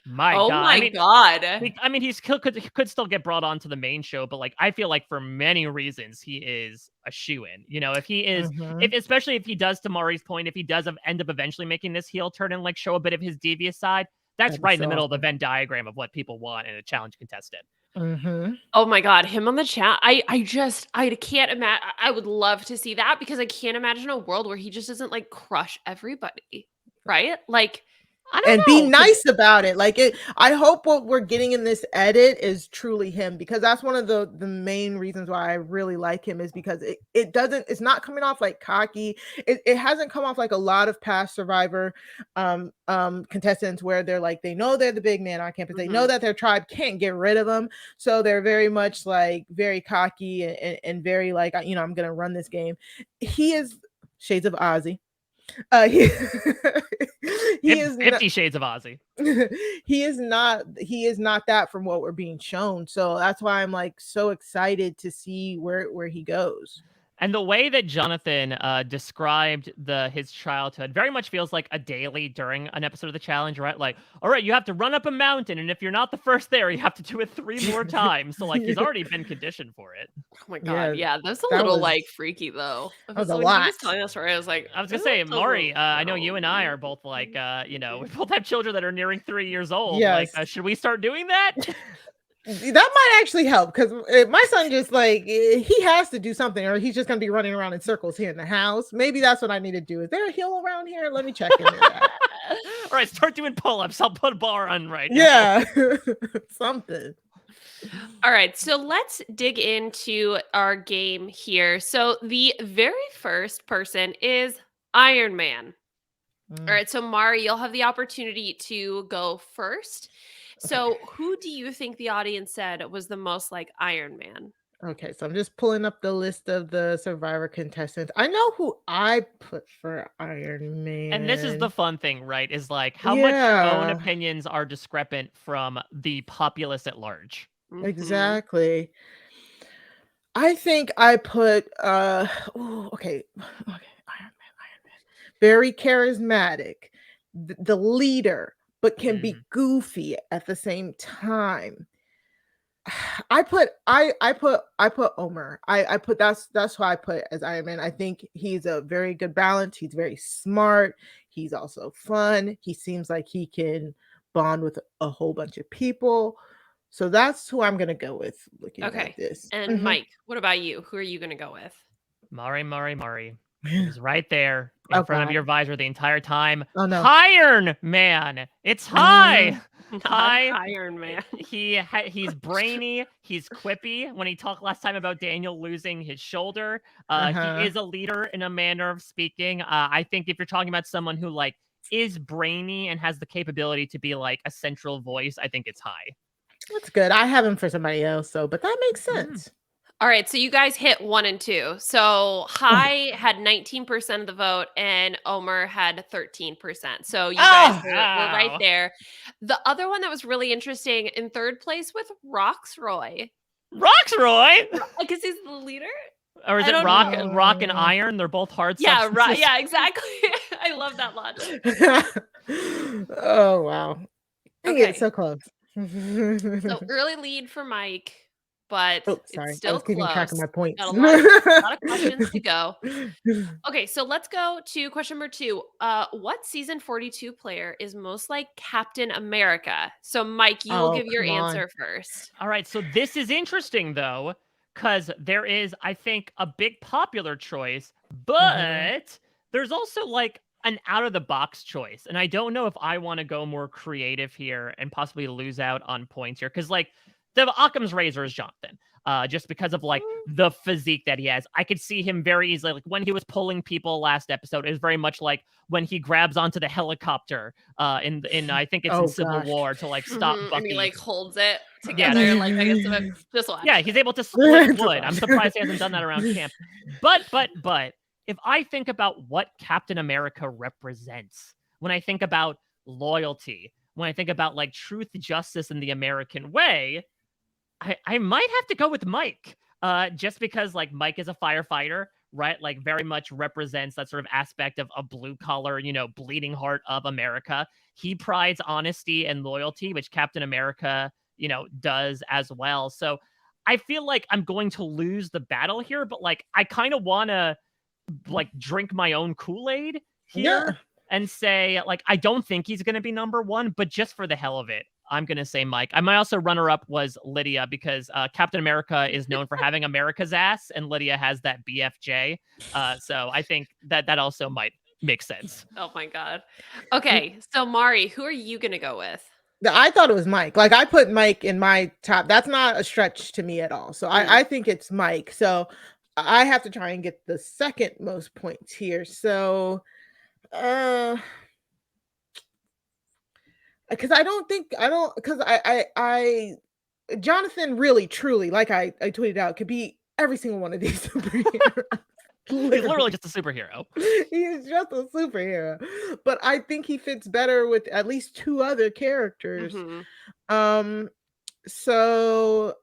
my god, I mean, he could still get brought onto the main show, but like I feel like for many reasons he is a shoo-in. You know, if he is, especially if he does, to Mari's point, if he does end up eventually making this heel turn and like show a bit of his devious side, that's right in the middle of the Venn diagram of what people want in a challenge contestant. Oh my god, him on the chat. I can't imagine. I would love to see that because I can't imagine a world where he just doesn't like crush everybody, right? Like. And be nice about it. Like I hope what we're getting in this edit is truly him, because that's one of the main reasons why I really like him, is because it's not coming off like cocky. It hasn't come off like a lot of past Survivor contestants where they're like, they know they're the big man on campus. They know that their tribe can't get rid of them. So they're very much like very cocky and very like, I'm going to run this game. He is shades of Ozzy. He is 50 Shades of Ozzy. He is not that from what we're being shown. So that's why I'm like so excited to see where he goes. And the way that Jonathan described his childhood very much feels like a daily during an episode of the challenge, right? Like, all right, you have to run up a mountain, and if you're not the first there, you have to do it 3 more times. So like he's already been conditioned for it. Oh my god, yeah, that's a little like freaky though. That was a lot. He was telling that story, I was gonna say, Maury, I know you and I are both like, we both have children that are nearing 3 years old. Yes. Like, should we start doing that? That might actually help because my son just like he has to do something or he's just gonna be running around in circles here in the house. Maybe that's what I need to do. Is there a hill around here? Let me check into that. All right, start doing pull-ups. I'll put a bar on right now. Yeah, something. All right, so let's dig into our game here. So the very first person is Iron Man. All right, so Mari, you'll have the opportunity to go first. So who do you think the audience said was the most like Iron Man? Okay, so I'm just pulling up the list of the Survivor contestants. I know who I put for Iron Man. And this is the fun thing, right? Is like how much your own Yeah. opinions are discrepant from the populace at large. Mhm. Exactly. I think I put okay. Iron Man. Very charismatic. The leader, but can be goofy at the same time. I put Omer. I put that's who I put as Iron Man. I think he's a very good balance. He's very smart. He's also fun. He seems like he can bond with a whole bunch of people. So that's who I'm gonna go with looking Okay. at this. And Mhm. Mike, what about you? Who are you going to go with? Mari. He's right there in Oh, front of God. your visor the entire time. Oh, no. Iron Man. It's high. Not Hi. Iron Man. He's brainy. He's quippy. When he talked last time about Daniel losing his shoulder, he is a leader in a manner of speaking. I think if you're talking about someone who like is brainy and has the capability to be like a central voice, I think it's high. That's good. I have him for somebody else, so but that makes sense. All right, so you guys hit 1 and 2. So High had 19% of the vote and Omer had 13%. So you guys were right wow. there. The other one that was really interesting in third place with Roxroy. Roxroy? Because he's the leader? Or is I it don't Rock know. Rock and Iron? They're both hard Yeah, substances. right. Yeah, exactly. I love that logic. Oh wow. Okay. Okay, so close. So early lead for Mike, but Oh, it's sorry. I still was keeping close. track of my points. Got a lot of questions to go. Okay, so let's go to question number 2. What season 42 player is most like Captain America? So Mike, you will Oh, give your come on. answer first. All right, so this is interesting though, because there is, I think, a big popular choice, but there's also like an out of the box choice. And I don't know if I want to go more creative here and possibly lose out on points here. Because like the Occam's razor is Jonathan. Just because of like the physique that he has. I could see him very easily. Like when he was pulling people last episode, it was very much like when he grabs onto the helicopter in I think it's in Civil War to like stop Bucky. And he like holds it together like I guess just watch. Yeah, he's able to split wood. I'm surprised he hasn't done that around camp. But if I think about what Captain America represents, when I think about loyalty, when I think about like truth, justice, and the American way, I might have to go with Mike. Just because like Mike is a firefighter, right? Like very much represents that sort of aspect of a blue collar, bleeding heart of America. He prides honesty and loyalty, which Captain America, does as well. So I feel like I'm going to lose the battle here, but like I kind of want to like drink my own Kool-Aid here and say like I don't think he's going to be number 1, but just for the hell of it, I'm going to say Mike. My also runner-up was Lydia because Captain America is known for having America's ass, and Lydia has that BFJ. So I think that also might make sense. Oh my God. Okay, so Mari, who are you going to go with? I thought it was Mike. Like I put Mike in my top. That's not a stretch to me at all. So I think it's Mike. So I have to try and get the second most points here. So because I Jonathan really truly, like I tweeted out, could be every single one of these superheroes. He's literally just a superhero. He is just a superhero. But I think he fits better with at least 2 other characters. So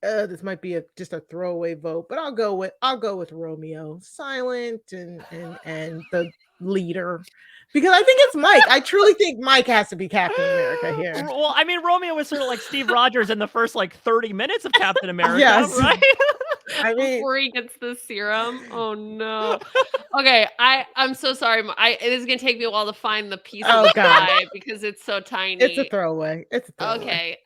this might be just a throwaway vote, but I'll go with Romeo. Silent and the leader. Because I think it's Mike. I truly think Mike has to be Captain America here. Well, I mean, Romeo was sort of like Steve Rogers in the first like 30 minutes of Captain America, Yes. right? I mean, before he gets the serum. Oh no. Okay, I'm so sorry. It is gonna take me a while to find the piece of the pie because it's so tiny. It's a throwaway. Okay.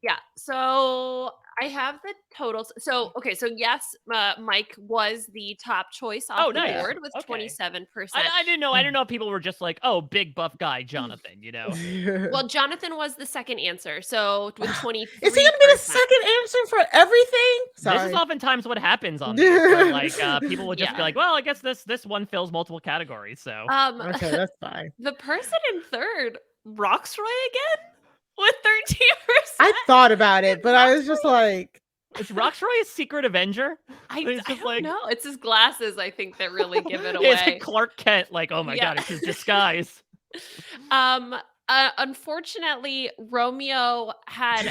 Yeah. So I have the totals. So okay. So yes, Mike was the top choice off Oh, the nice. board with Okay. 27%. I didn't know. I didn't know if people were just like, oh, big buff guy, Jonathan. You know. Well, Jonathan was the second answer. So with 23%. Is he gonna be the second answer for everything? This is Sorry. oftentimes what happens on these, where like people would just be Yeah. like, well, I guess this one fills multiple categories. So Okay, that's fine. The person in third, Roxroy again, with 13%. I thought about it, but I was just like, is Roxroy a secret Avenger? I It's just don't like- know. It's his glasses, I think, that really give it It's like away. Clark Kent, like, oh my Yeah. god, it's his disguise. Unfortunately, Romeo had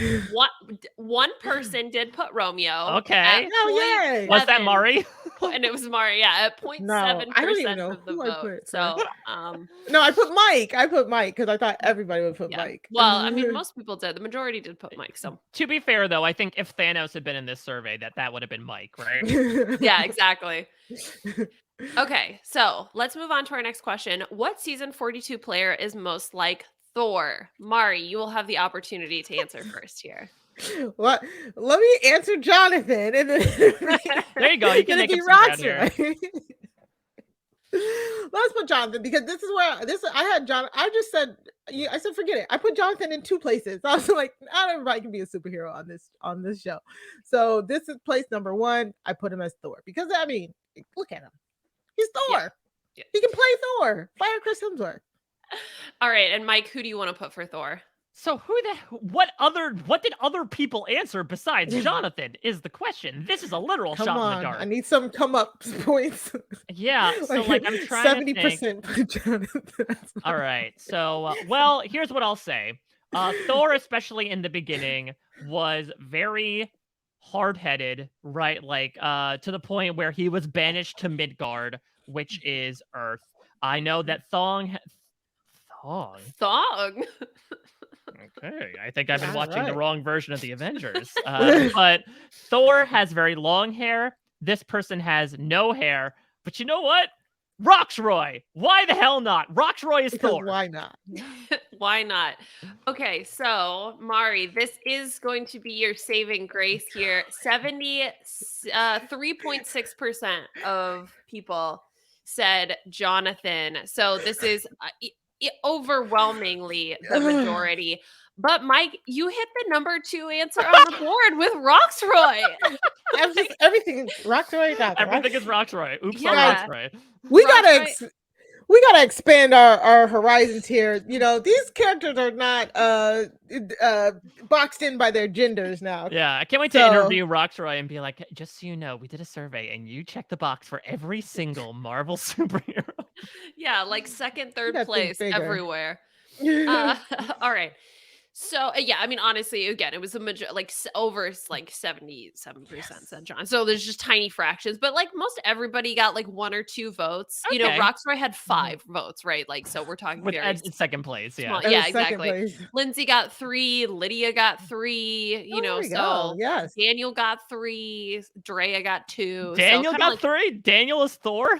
one person did put Romeo. Okay. at oh yay! Was that 0.7, Mari? and it was Mari, yeah, at 0.7% I don't even know of the who I vote. put So, No, I put Mike. I put Mike because I thought everybody would put yeah. Mike. Well, I mean, most people did. The majority did put Mike. So, To be fair, though, I think if Thanos had been in this survey, that would have been Mike, right? yeah, exactly. Okay, so let's move on to our next question. What season 42 player is most like Thor? Mari, you will have the opportunity to answer first here. What? Let me answer Jonathan, and then There you go. You can then make it up be some ground here. Roxroy. Let's put Jonathan because this is where I had John. I just said I said forget it. I put Jonathan in two places. I was like, not everybody can be a superhero on this show. So this is place number one. I put him as Thor because I mean, look at him. He's Thor. Yeah. He can play Thor. Fire Chris Hemsworth. All right, and Mike, who do you want to put for Thor? So what did other people answer besides Jonathan is the question. This is a literal Come shot in on, the dark. I need some come up points. Yeah, so like I'm trying to think. 70% for Jonathan. All right. So, well, here's what I'll say. Thor, especially in the beginning, was very hard-headed, right? Like, to the point where he was banished to Midgard, which is Earth. I know that Thong. Thong. Okay, I think I've been watching the Alright. wrong version of the Avengers. But Thor has very long hair. This person has no hair. But you know what? Roxroy. Why the hell not? Roxroy is Because Thor. why not? Why not? Okay, so Mari, this is going to be your saving grace here. 3.6% of people said Jonathan. So this is overwhelmingly the majority. But Mike, you hit the number 2 answer on the board with Roxroy. Everything Roxroy. Everything is Roxroy. Oops on Yeah. Roxroy. We gotta Roxroy- we gotta expand our horizons here. You know, these characters are not boxed in by their genders now. Yeah, I can't wait to So- interview Roxroy and be like, just so you know, we did a survey and you checked the box for every single Marvel superhero. Yeah, like second, third gotta think place bigger. everywhere. All right. So yeah, I mean, honestly, again, it was a over like 77% said John. So there's just tiny fractions, but like most everybody got like 1 or 2 votes. You know, Okay. Roxroy had 5 votes, right? Like, so we're talking With very Ed in second place, yeah. small. That Yeah, was second exactly. place. Lindsay got 3, Lydia got 3. You Oh, know, there we so go. Yes. Daniel got 3, Drea got 2. Daniel so got like, 3? Daniel is Thor?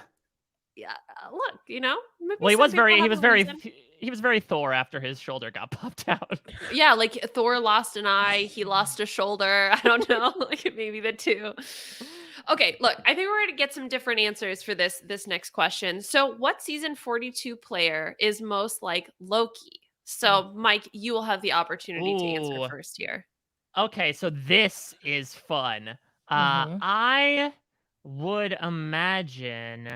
Yeah, look, you know, maybe Well, he some was people very have a reason. he was very Thor after his shoulder got popped out. Yeah, like Thor lost an eye, he lost a shoulder. I don't know, like maybe the 2. Okay, look, I think we're going to get some different answers for this next question. So, what season 42 player is most like Loki? So, Mike, you will have the opportunity to answer Ooh. first here. Okay, so this is fun. Mhm. I would imagine.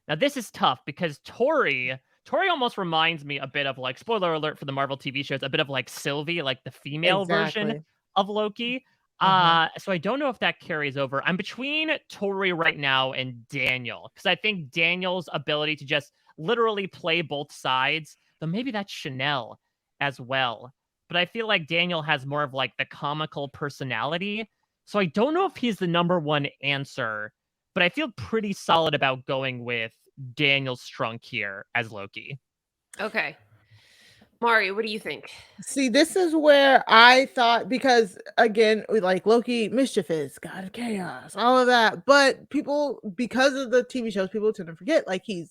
Now this is tough because Tori almost reminds me a bit of like, spoiler alert for the Marvel TV shows, a bit of like Sylvie, like the female version Exactly. of Loki. Mhm. So I don't know if that carries over. I'm between Tori right now and Daniel because I think Daniel's ability to just literally play both sides, though maybe that's Chanel as well. But I feel like Daniel has more of like the comical personality. So I don't know if he's the number one answer, but I feel pretty solid about going with Daniel Strunk here as Loki. Okay. Mari, what do you think? See, this is where I thought, because again, like Loki, mischievous, god of chaos, all of that. But people, because of the TV shows, people tend to forget like he's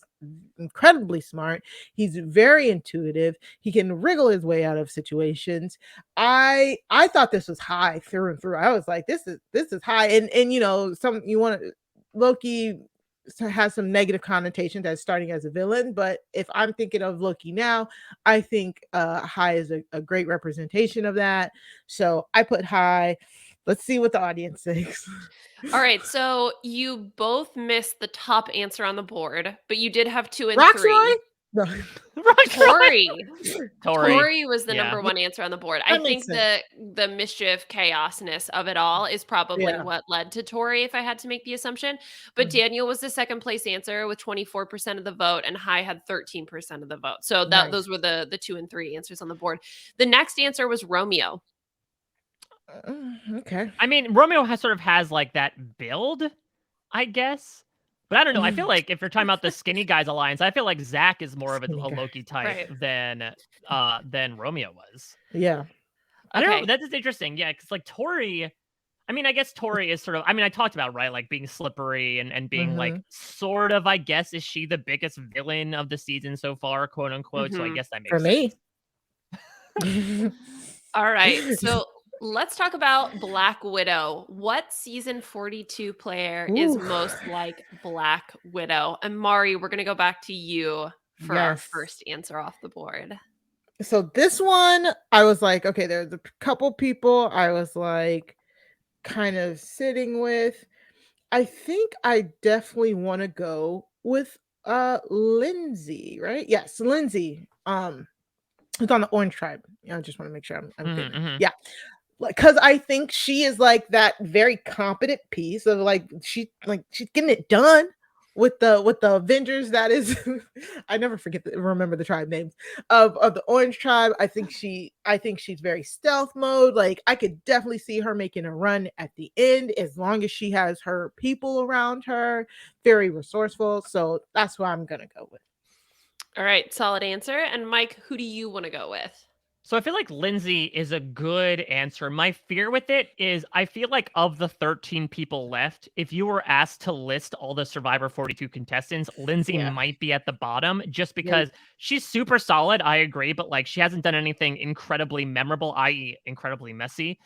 incredibly smart. He's very intuitive. He can wriggle his way out of situations. I thought this was high through and through. I was like, this is high. And you know, some you want to Loki has some negative connotations as starting as a villain, but if I'm thinking of Loki now, I think high is a great representation of that. So I put high. Let's see what the audience thinks. All right, so you both missed the top answer on the board, but you did have 2 and Roxroy? 3. No. Tori. Tori. Tori was the Yeah. number 1 answer on the board. I That think makes sense. the mischief chaosness of it all is probably Yeah. what led to Tori, if I had to make the assumption. But Mhm. Daniel was the second place answer with 24% of the vote, and High had 13% of the vote. So Nice. those were the 2 and 3 answers on the board. The next answer was Romeo. Okay. I mean, Romeo has like that build, I guess. But I don't know. I feel like if you're talking about the skinny guys alliance, I feel like Zach is more of a Skinny guy. Loki type than Romeo was. Yeah. I don't know. Okay. That is interesting. Yeah, because like Tori, I mean, I guess Tori is sort of, I mean, I talked about, right, like being slippery and being like Mhm. sort of, I guess, is she the biggest villain of the season so far, quote unquote? So I Mhm. guess that makes For sense. me. All right. So let's talk about Black Widow. What season 42 player is Ooh. most like Black Widow? And Mari, we're going to go back to you for our Yes. first answer off the board. So this one, I was like, okay, there's a couple people I was like kind of sitting with. I think I definitely want to go with Lindsay, right? Yes, Lindsay. It's on the Orange Tribe. I just want to make sure I'm getting it. Mhm. Yeah. Because I think she is like that very competent piece of like she's getting it done with the Avengers. That is, I never remember the tribe names of the Orange Tribe. I think she's very stealth mode. Like I could definitely see her making a run at the end as long as she has her people around her. Very resourceful. So that's what I'm gonna go with. All right. Solid answer. And Mike, who do you want to go with? So I feel like Lindsay is a good answer. My fear with it is I feel like of the 13 people left, if you were asked to list all the Survivor 42 contestants, Lindsay Yeah. might be at the bottom just Yep. because she's super solid. I agree, but like she hasn't done anything incredibly memorable, i.e., incredibly messy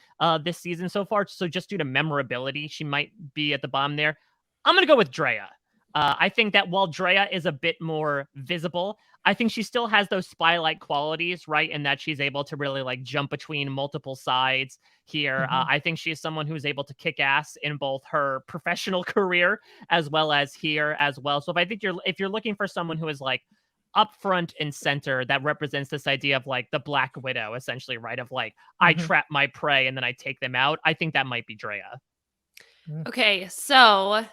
this season so far. So just due to memorability, she might be at the bottom there. I'm going to go with Drea. I think that while Drea is a bit more visible, I think she still has those spy-like qualities, right? In that she's able to really like jump between multiple sides here. Mhm. I think she is someone who's able to kick ass in both her professional career as well as here as well. So if you're looking for someone who is like up front and center, that represents this idea of like the Black Widow, essentially, right? Of like I Mhm. trap my prey and then I take them out. I think that might be Drea. Okay. So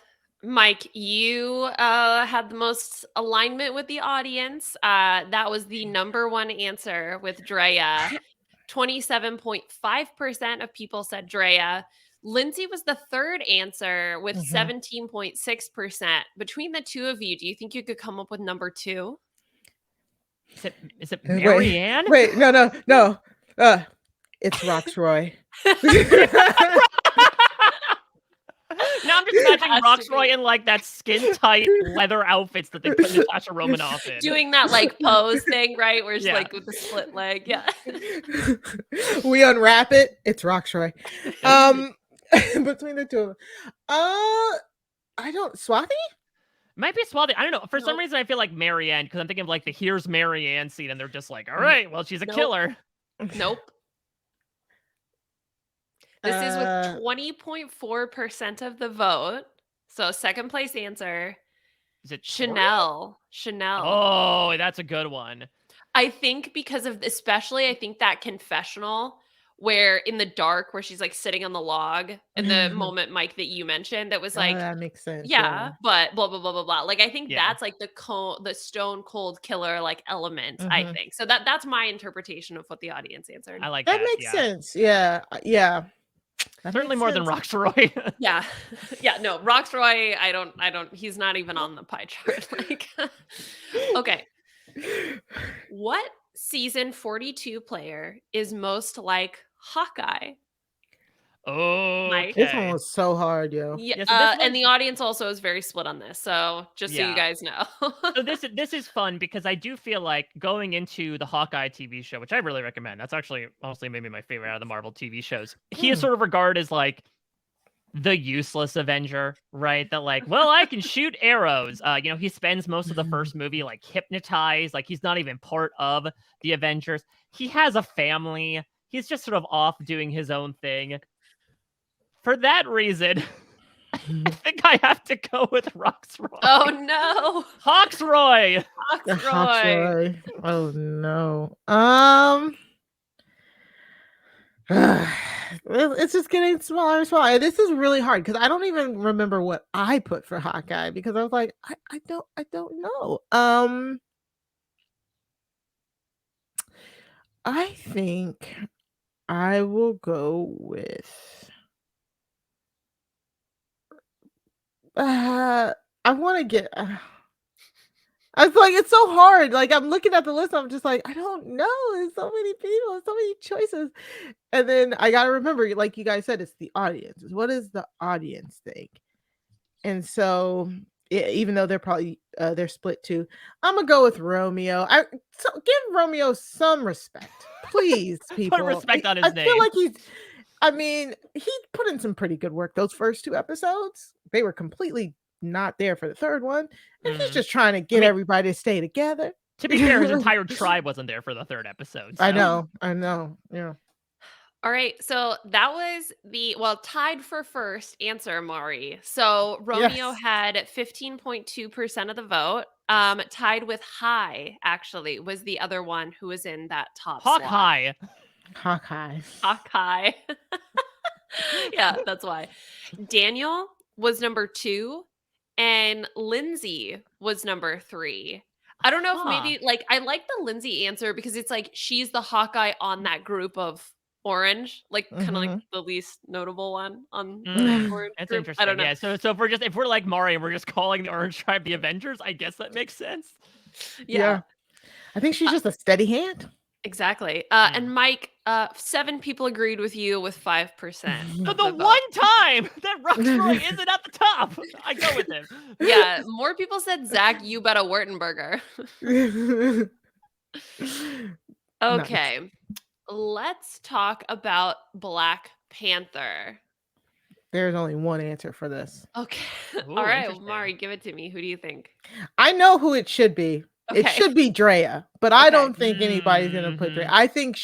Mike, you had the most alignment with the audience. That was the number 1 answer with Drea. 27.5% of people said Drea. Lindsay was the third answer with Mhm. 17.6%. Between the two of you, do you think you could come up with number 2? Is it Wait, Marianne? wait, no. It's Roxroy. Now I'm just imagining Has to Roxroy be. in like that skin tight leather outfits that they put Natasha Romanoff in. Doing that like pose thing, right? Where it's Yeah. like with the split leg. Yeah. We unwrap it. It's Roxroy. Between the two of them. I don't Swathi? Might be Swathi. I don't know. For some Nope. reason, I feel like Marianne because I'm thinking of like the Here's Marianne scene, and they're just like, all right, well, she's a Nope. killer. Nope. This is with Uh, 20.4% of the vote. So second place answer, Is it Tori? Chanel. Chanel. Oh, that's a good one. I think because of especially I think that confessional where in the dark where she's like sitting on the log and the moment Mike that you mentioned that was oh, like that makes sense. yeah, but blah blah blah blah blah. Like I think Yeah. that's like the stone cold killer like element. I Mhm. think so. That's my interpretation of what the audience answered. I like That that. makes Yeah. sense. Yeah. That Certainly makes more than sense. Roxroy. Yeah, yeah. No, Roxroy. I don't. He's not even on the pie chart. Like, okay. What season 42 player is most like Hawkeye? Mike? This one Okay. was so hard, yo. Yeah, Yeah, so this and was the audience also is very split on this, so just so you Yeah. guys know. So this is fun because I do feel like going into the Hawkeye TV show, which I really recommend. That's actually honestly maybe my favorite out of the Marvel TV shows. He is sort of regarded as like the useless Avenger, right? That like, well, I can shoot arrows. You know, he spends most of the first movie like hypnotized, like he's not even part of the Avengers. He has a family. He's just sort of off doing his own thing. For that reason, I think I have to go with Roxroy. Oh no. Hawksroy! Hawksroy. Oh no. It's just getting smaller and smaller. This is really hard because I don't even remember what I put for Hawkeye because I was like, I don't know. I think I will go with I want to get I was like, it's so hard. Like, I'm looking at the list. I'm just like, I don't know. There's so many people, so many choices. And then I got to remember, like you guys said, it's the audience. What does the audience think? And so, even though they're probably they're split too, I'm gonna go with Romeo. So give Romeo some respect, please, people. Put respect on his I name. feel like he's. I mean, he put in some pretty good work. Those first 2 episodes, they were completely not there for the third one, and he's just trying to get everybody to stay together. To be fair, his entire tribe wasn't there for the third episode. So. I know, yeah. All right, so that was tied for first answer, Mari. So Romeo Yes. had 15.2% of the vote. Tied with High, actually, was the other one who was in that top slot. Hawkeye. Hawkeye. Yeah, that's why. Daniel was number 2, and Lindsay was number 3. I don't know if maybe I like the Lindsay answer because it's like she's the Hawkeye on that group of Orange, like kind of like the least notable one on the Orange That's group. interesting. I don't know. Yeah, so if we're like Mari and we're just calling the Orange Tribe the Avengers, I guess that makes sense. Yeah. I think she's just a steady hand. Exactly. And Mike, 7 people agreed with you with 5%. So the one time that Roxroy isn't at the top, I go with him. Yeah, more people said Zach, you bet a Wurtenberger. Okay. Nice. Let's talk about Black Panther. There's only one answer for this. Okay. Ooh, all right, Mari, give it to me. Who do you think? I know who it should be. Okay. It should be Drea, but I don't think anybody's gonna put Drea. I think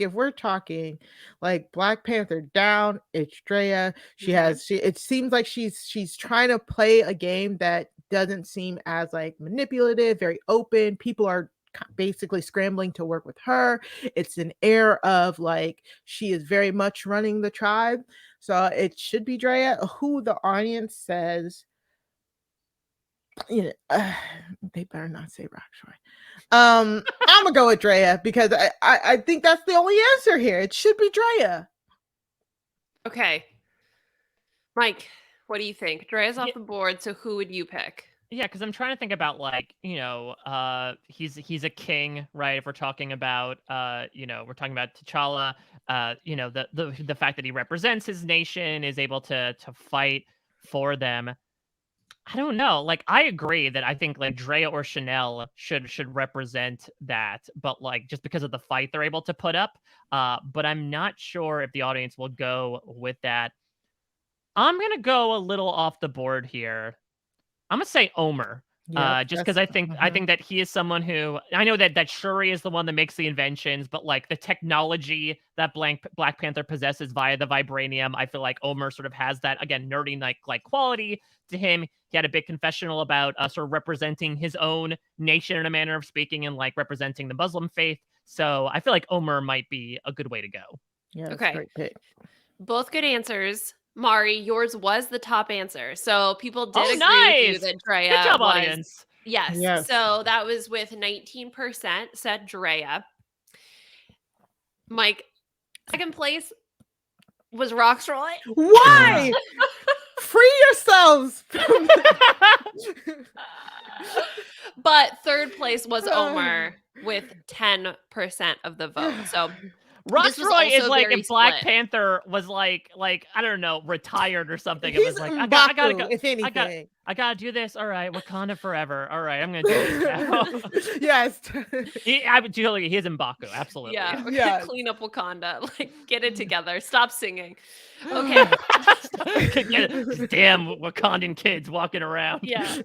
if we're talking like Black Panther down, it's Drea. It seems like she's trying to play a game that doesn't seem as like manipulative, very open. People are basically scrambling to work with her. It's an air of like she is very much running the tribe. So it should be Drea. Who the audience says, they better not say Roxroy. I'm gonna go with Drea because I think that's the only answer here. It should be Drea. Okay, Mike, what do you think? Drea's off the board, so who would you pick? Yeah, because I'm trying to think about like, he's a king, right? If we're talking about we're talking about T'Challa, the fact that he represents his nation, is able to fight for them. I don't know. Like, I agree that I think like Drea or Chanel should represent that, but like just because of the fight they're able to put up. But I'm not sure if the audience will go with that. I'm gonna go a little off the board here. I'm gonna say Omer. Just because I think that he is someone who, I know that Shuri is the one that makes the inventions, but like the technology that Black Panther possesses via the vibranium, I feel like Omer sort of has that, again, nerdy like quality to him. He had a big confessional about sort of representing his own nation in a manner of speaking, and like representing the Muslim faith. So I feel like Omer might be a good way to go. Yeah. Okay. Great pick. Both good answers. Mari, yours was the top answer. So people did agree with you that Drea Good job, was. Audience. Yes. So that was with 19% said Drea. Mike, second place was Roxroy. Why? Free yourselves. But third place was Omer. with 10% of the vote. So this was Roxroy is also like very if Black split. Panther was like I don't know, retired or something. It He's was like M'Baku, go, if I got anything. I gotta do this. All right, Wakanda forever. All right, I'm gonna do this now. Yes. I would totally. He is M'Baku, absolutely. Yeah, we're Yes. gonna clean up Wakanda. Like, get it together. Stop singing. Okay. Damn Wakandan kids walking around. Yeah.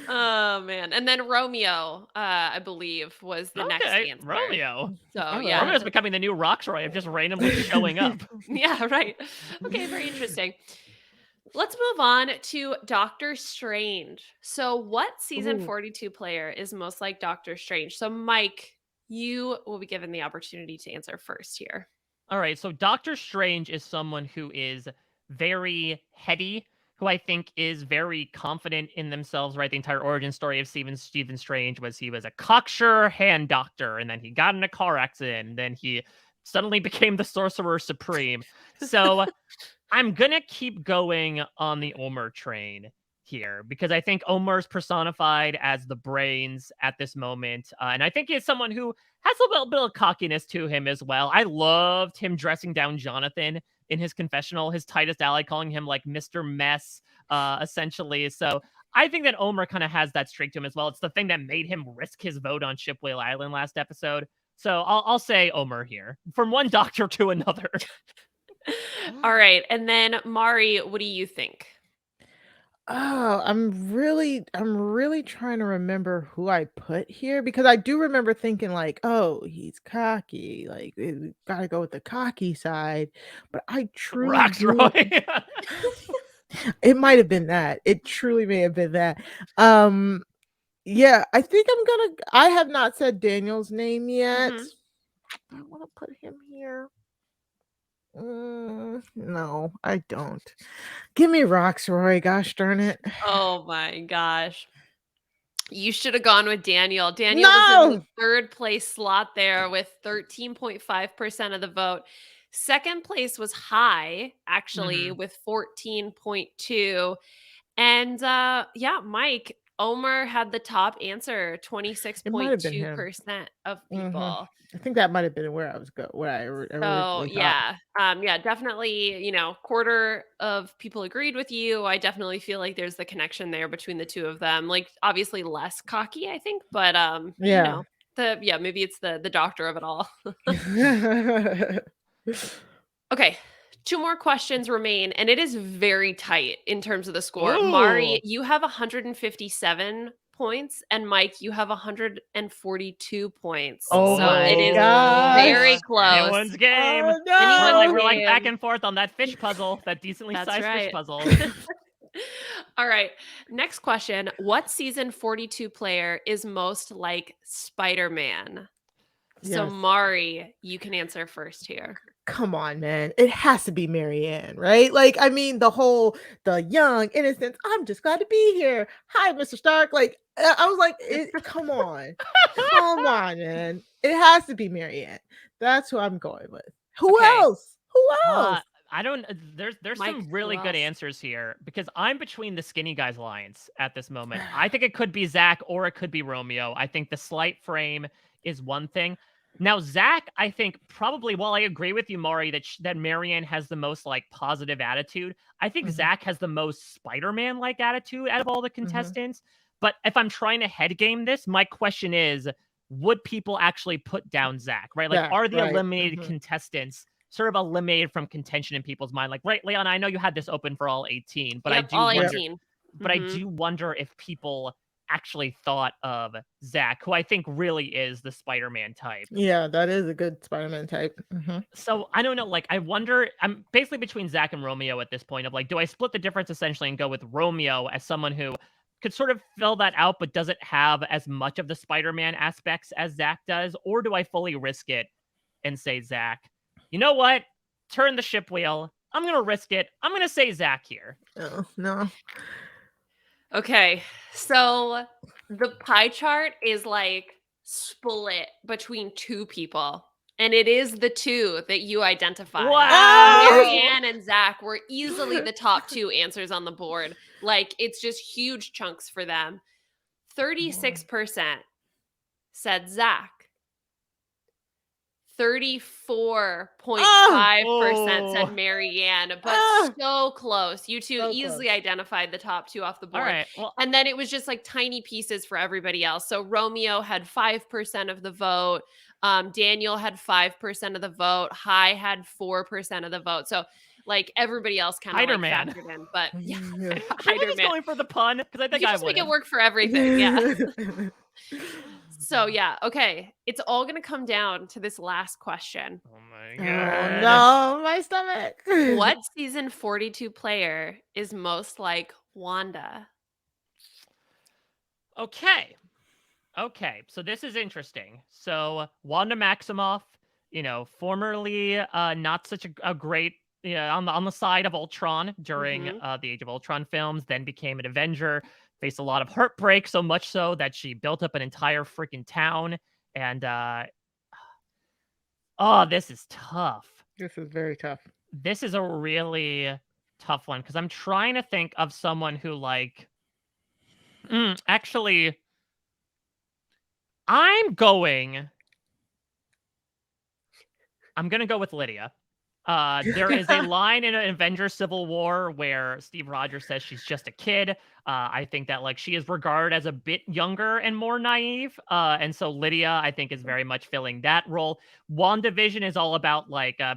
Oh man. And then Romeo, I believe, was the next Okay, answer. Romeo. So All yeah. right. Romeo's becoming the new Roxroy of just randomly showing up. Yeah, right. Okay, very interesting. Let's move on to Doctor Strange. So, what season Ooh. 42 player is most like Doctor Strange? So, Mike, you will be given the opportunity to answer first here. All right, so Doctor Strange is someone who is very heady, who I think is very confident in themselves, right? The entire origin story of Stephen Strange was he was a cocksure hand doctor, and then he got in a car accident, and then he suddenly became the Sorcerer Supreme. So I'm gonna keep going on the Omer train here because I think Omer's personified as the brains at this moment, and I think he's someone who has a little bit of cockiness to him as well. I loved him dressing down Jonathan in his confessional, his tightest ally, calling him like Mr. Mess, essentially. So I think that Omer kind of has that streak to him as well. It's the thing that made him risk his vote on Shipwhale Island last episode. So I'll say Omer here, from one doctor to another. All right. And then, Mari, what do you think? Oh, I'm really trying to remember who I put here because I do remember thinking like, oh, he's cocky. Like, we gotta go with the cocky side. But I truly do. Roxroy. It might have been that. It truly may have been that. Yeah, I think I have not said Daniel's name yet. I want to put him here. No, I don't. Give me Roxroy, gosh darn it. Oh my gosh. You should have gone with Daniel. Daniel was in the third place slot there with 13.5% of the vote. Second place was High, actually, with 14.2. And yeah, Mike, Omer had the top answer, It might have been him. 26.2% of people. I think that might have been where I was where I So originally thought. yeah, definitely, quarter of people agreed with you. I definitely feel like there's the connection there between the two of them. Like, obviously less cocky, I think, but Yeah. maybe it's the doctor of it all. Okay. 2 more questions remain, and it is very tight in terms of the score. Ooh. Mari, you have 157 points, and Mike, you have 142 points. Oh so my it is gosh. very close. Anyone's game. Oh, no. We're like back and forth on that fish puzzle, that decently That's sized right. fish puzzle. All right. Next question. What season 42 player is most like Spider-Man? So, Yes. Mari, you can answer first here. Come on, man. It has to be Marianne, right? Like, I mean, the young innocence. I'm just glad to be here. Hi, Mr. Stark. Like, I was like, come on. Come on, man. It has to be Marianne. That's who I'm going with. Who Okay. else? Who else? I don't. There's Mike, some really who good else? answers here because I'm between the skinny guys alliance at this moment. I think it could be Zach or it could be Romeo. I think the slight frame is one thing. Now, Zach, I think probably, while I agree with you, Mari, that Marianne has the most like positive attitude, I think Zach has the most Spider-Man like attitude out of all the contestants. But if I'm trying to head game this, my question is, would people actually put down Zach, right? Like, Zach, are the right. eliminated contestants sort of eliminated from contention in people's mind? Like, right, Liana, I know you had this open for all 18, but Yep, I do all wonder, 18. but I do wonder if people actually thought of Zach, who I think really is the Spider-Man type. Yeah, that is a good Spider-Man type. So I don't know, like, I wonder, I'm basically between Zach and Romeo at this point of like, do I split the difference essentially and go with Romeo as someone who could sort of fill that out, but doesn't have as much of the Spider-Man aspects as Zach does? Or do I fully risk it and say, Zach, you know what? Turn the ship wheel. I'm going to risk it. I'm going to say Zach here. Oh, no. Okay, so the pie chart is like split between 2 people, and it is the 2 that you identified. Wow. Marianne and Zach were easily the top 2 answers on the board. Like, it's just huge chunks for them. 36% said Zach. 34.5% Oh. said Marianne, but Ah. so close. You two So easily close. identified the top two off the All board. right. Well, And then it was just like tiny pieces for everybody else. So Romeo had 5% of the vote. Daniel had 5% of the vote. Hai had 4% of the vote. So like everybody else kind of like Heiderman. factored in. But yeah, Really Heiderman. going for the pun because I You think can I just make would. it work for everything. Yeah. So yeah, okay. It's all gonna come down to this last question. Oh my Oh god. no, my stomach. What season 42 player is most like Wanda? Okay. Okay. So this is interesting. So Wanda Maximoff, formerly not such a great on the side of Ultron during Mhm. the Age of Ultron films, then became an Avenger, faced a lot of heartbreak, so much so that she built up an entire freaking town. And oh, this is tough. This is very tough. This is a really tough one because I'm trying to think of someone who actually I'm gonna go with Lydia. There is a line in Avengers Civil War where Steve Rogers says she's just a kid. I think that she is regarded as a bit younger and more naive. And so Lydia, I think, is very much filling that role. WandaVision is all about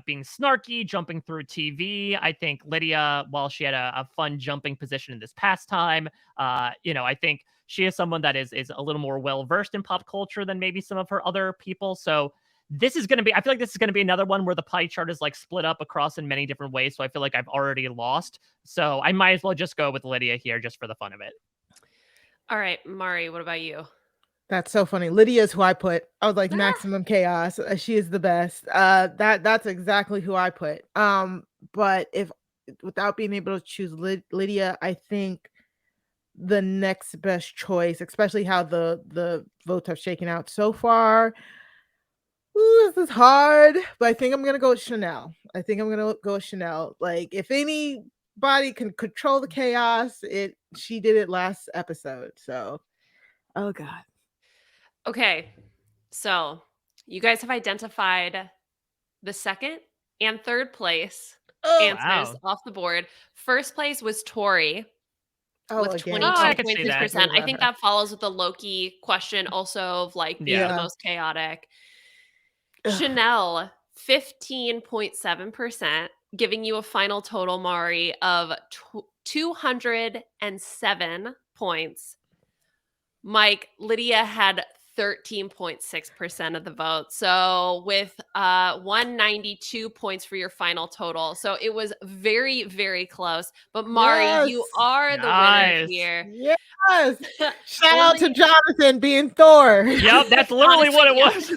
being snarky, jumping through TV. I think Lydia, while she had a fun jumping position in this past time, I think she is someone that is a little more well versed in pop culture than maybe some of her other people. So I feel like this is going to be another one where the pie chart is split up across in many different ways. So I feel like I've already lost. So I might as well just go with Lydia here just for the fun of it. All right, Mari, what about you? That's so funny. Lydia's who I put. I was like Ah. maximum chaos. She is the best. That's exactly who I put. But if without being able to choose Lydia, I think the next best choice, especially how the votes have shaken out so far. Ooh, this is hard, but I think I'm gonna go with Chanel. I think I'm gonna go with Chanel. Like, if anybody can control the chaos, she did it last episode. So, oh god. Okay, so you guys have identified the second and third place answers Wow. off the board. First place was Tori with Again. Oh, I could see that. 22.6%. I think that follows with the Loki question also of being the Yeah. most chaotic. Ugh. Chanel, 15.7%, giving you a final total, Mari, of 207 points. Mike, Lydia had 13.6% of the vote. So with 192 points for your final total. So it was very, very close. But Mari, you Yes. are the winner Nice. here. Yes. Shout out to Jonathan being Thor. Yep, that's literally what it was.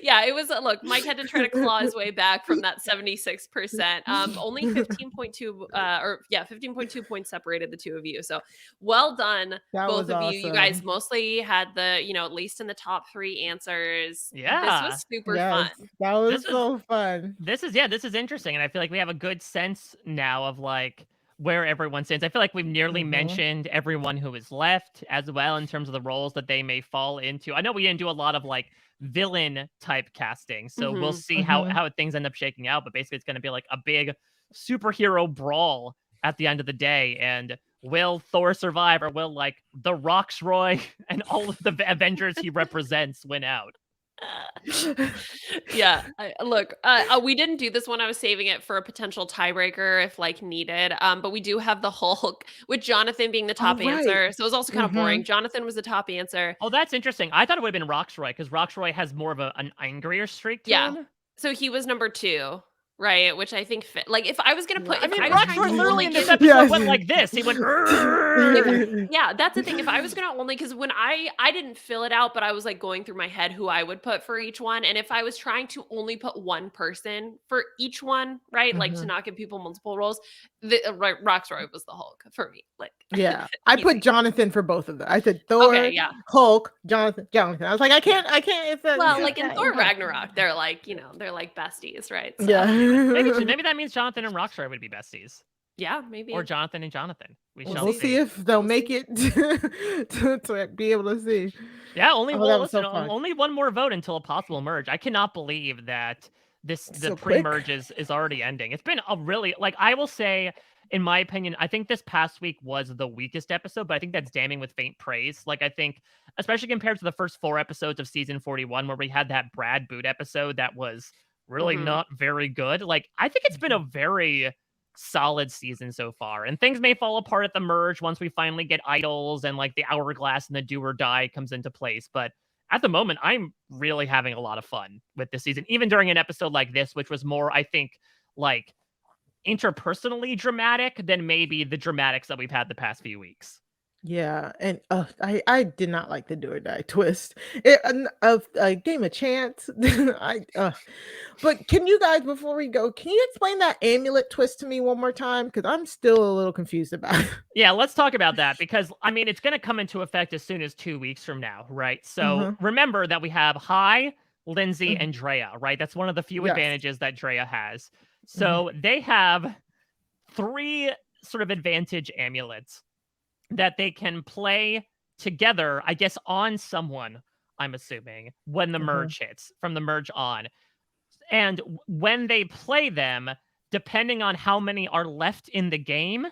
Yeah, it was. Look, Mike had to try to claw his way back from that 76%. Only 15.2 points separated the two of you. So well done, That both was of you. You guys awesome. mostly had at least in the top 3 answers. Yeah. This was super fun. That was This is- so fun. This is interesting. And I feel like we have a good sense now of where everyone stands. I feel like we've nearly mentioned everyone who is left as well in terms of the roles that they may fall into. I know we didn't do a lot of villain type casting, so we'll see how things end up shaking out. But basically, it's going to be a big superhero brawl at the end of the day. And will Thor survive, or will the Roxroy and all of the Avengers he represents win out? Yeah, look, we didn't do this one. I was saving it for a potential tiebreaker if needed. But we do have the Hulk with Jonathan being the top answer. So it was also kind of boring. Jonathan was the top answer. Oh, that's interesting. I thought it would have been Roxroy because Roxroy has more of an angrier streak to him. So he was number 2. Right, which I think fit. If I was gonna put, Roxroy literally in this episode went like this. He went. Yeah, that's the thing. If I was gonna because when I didn't fill it out, but I was going through my head who I would put for each one, and if I was trying to only put one person for each one, right, to not give people multiple roles, Roxroy was the Hulk for me. Yeah, I put Jonathan for both of them. I said Thor, Hulk, Jonathan. I was like, I can't. It's in Thor Ragnarok, they're they're besties, right? So. Yeah, maybe that means Jonathan and Roxroy would be besties. Yeah, maybe. Or Jonathan and Jonathan. We'll see if they'll make it to be able to see. Yeah, only Oh, that well, was so listen, fun. only one more vote until a possible merge. I cannot believe that the So quick. pre-merge is already ending. It's been a really like I will say, in my opinion, I think this past week was the weakest episode, but I think that's damning with faint praise. Like I think, especially compared to the first 4 episodes of season 41, where we had that Brad Boot episode that was really Mhm. not very good. Like I think it's been a very solid season so far. And things may fall apart at the merge once we finally get idols and like the hourglass and the do or die comes into place. But at the moment, I'm really having a lot of fun with this season, even during an episode like this, which was more, I think, like interpersonally dramatic than maybe the dramatics that we've had the past few weeks. Yeah, and I did not like the do or die twist. It gave him a chance. But can you guys, before we go, can you explain that amulet twist to me one more time? Because I'm still a little confused about it. Yeah, let's talk about that because I mean it's going to come into effect as soon as 2 weeks from now, right? So Uh-huh. remember that we have Hai, Lindsay, Mhm. and Drea, right? That's one of the few Yes. advantages that Drea has. Mhm. So they have 3 sort of advantage amulets that they can play together, I guess, on someone, I'm assuming, when the Uh-huh. merge hits, from the merge on. And when they play them, depending on how many are left in the game,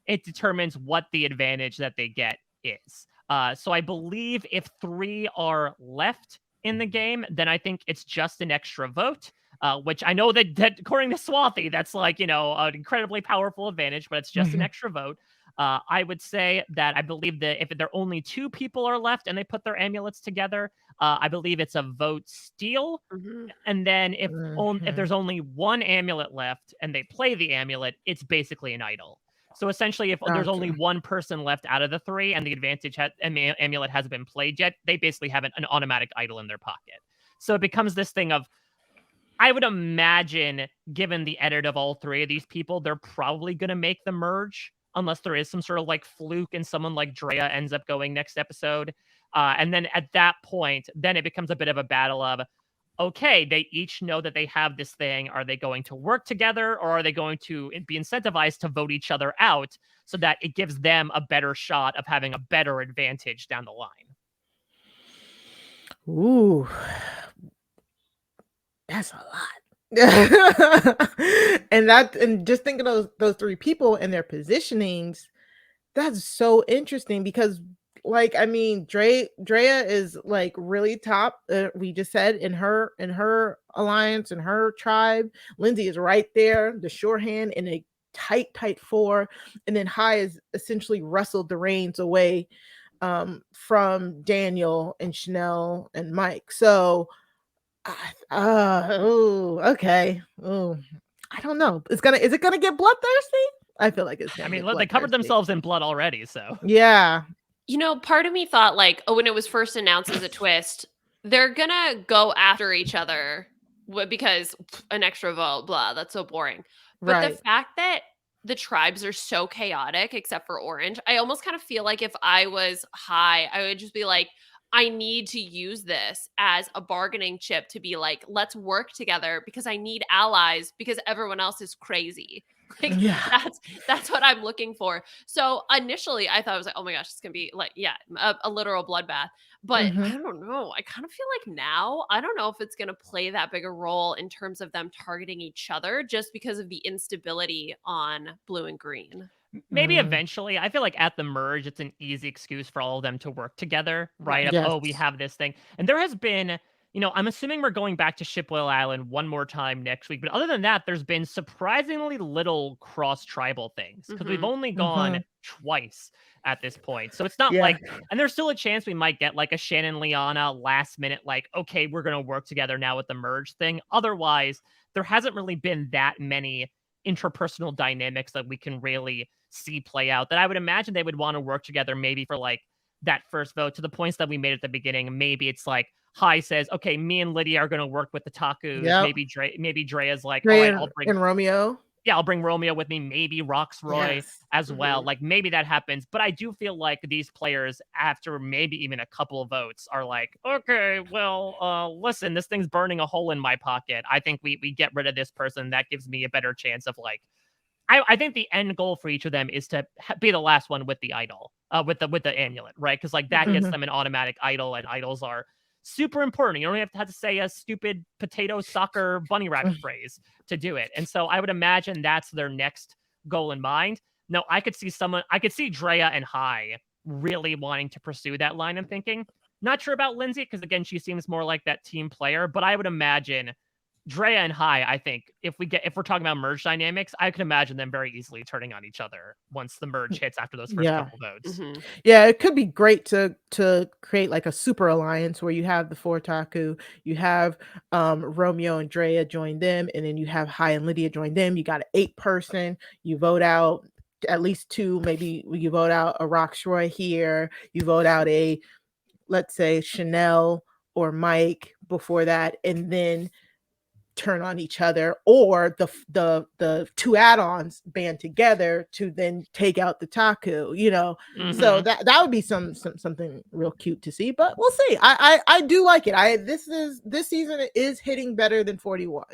it determines what the advantage that they get is. So I believe if 3 are left in the game, then I think it's just an extra vote. Which I know that according to Swathi, that's like, an incredibly powerful advantage, but it's just an Mhm. extra vote. I would say that I believe that if there are only 2 people are left and they put their amulets together, I believe it's a vote steal. Mhm. And then if Mhm. there's only 1 amulet left and they play the amulet, it's basically an idol. So essentially, if there's only Gotcha. one person left out of the 3 and the amulet hasn't been played yet, they basically have an automatic idol in their pocket. So it becomes this thing of, I would imagine, given the edit of all 3 of these people, they're probably going to make the merge unless there is some sort of like fluke and someone like Drea ends up going next episode. And then at that point, then it becomes a bit of a battle of, okay, they each know that they have this thing. Are they going to work together or are they going to be incentivized to vote each other out so that it gives them a better shot of having a better advantage down the line? Ooh, that's a lot. And just thinking of those 3 people and their positionings, that's so interesting because, like, I mean, Drea is like really top. We just said in her alliance in her tribe. Lindsay is right there, the shorthand in a tight 4, and then Hai is essentially wrestled the reins away from Daniel and Chanel and Mike. So, oh, okay. Oh, I don't know. Is it gonna get bloodthirsty? I feel like it's I gonna mean, get look, they covered bloodthirsty. themselves in blood already, so. Yeah. Part of me thought like, oh, when it was first announced as a twist, they're gonna go after each other because an extra vote, blah, that's so boring. But the Right. fact that the tribes are so chaotic, except for Orange, I almost kind of feel like if I was high, I would just be like, I need to use this as a bargaining chip to be like, let's work together because I need allies because everyone else is crazy. Like Yeah. that's what I'm looking for. So initially, I thought I was like, "Oh my gosh, it's gonna be like, yeah, a literal bloodbath." But I Mhm. don't know. I kind of feel like now I don't know if it's gonna play that big a role in terms of them targeting each other, just because of the instability on blue and green. Maybe Mm. eventually. I feel like at the merge, it's an easy excuse for all of them to work together, right? Right. Of, Yes. oh, we have this thing. And there has been, I'm assuming we're going back to Shipwell Island one more time next week. But other than that, there's been surprisingly little cross tribal things because we've Hmm. only gone Mhm. twice at this point. So it's not Yeah. like, and there's still a chance we might get like a Shannon Liana last minute, like, okay, we're going to work together now with the merge thing. Otherwise, there hasn't really been that many interpersonal dynamics that we can really see play out that I would imagine they would want to work together maybe for like that first vote to the points that we made at the beginning. Maybe it's like Hai says, okay, me and Lydia are going to work with the Takus. Yep. Maybe Drea's like, all Dre right, and Romeo. I'll bring Romeo with me. Maybe Roxroy Yes. as well. Hmm. Like maybe that happens, but I do feel like these players, after maybe even a couple of votes, are like, okay, well, listen, this thing's burning a hole in my pocket. I think we get rid of this person. That gives me a better chance of like, I think the end goal for each of them is to be the last one with the idol. with the amulet, right? Because like that gets Mhm. them an automatic idol, and idols are super important. You don't have to say a stupid potato soccer bunny rabbit phrase to do it. And so I would imagine that's their next goal in mind. No, I could see Drea and Hai really wanting to pursue that line. I'm thinking. Not sure about Lindsay because again, she seems more like that team player, but I would imagine Drea and Hai, I think if we're talking about merge dynamics, I can imagine them very easily turning on each other once the merge hits after those first Yeah. couple votes. Mhm. Yeah, it could be great to create like a super alliance where you have the four Taku, you have Romeo and Drea join them, and then you have Hai and Lydia join them. You got an 8-person, you vote out at least 2, maybe you vote out a Roxroy here, you vote out a, let's say, Chanel or Mike before that, and then turn on each other, or the 2 add-ons band together to then take out the Taku, so Mhm. that would be something real cute to see, but we'll see. I do like it. This season is hitting better than 41.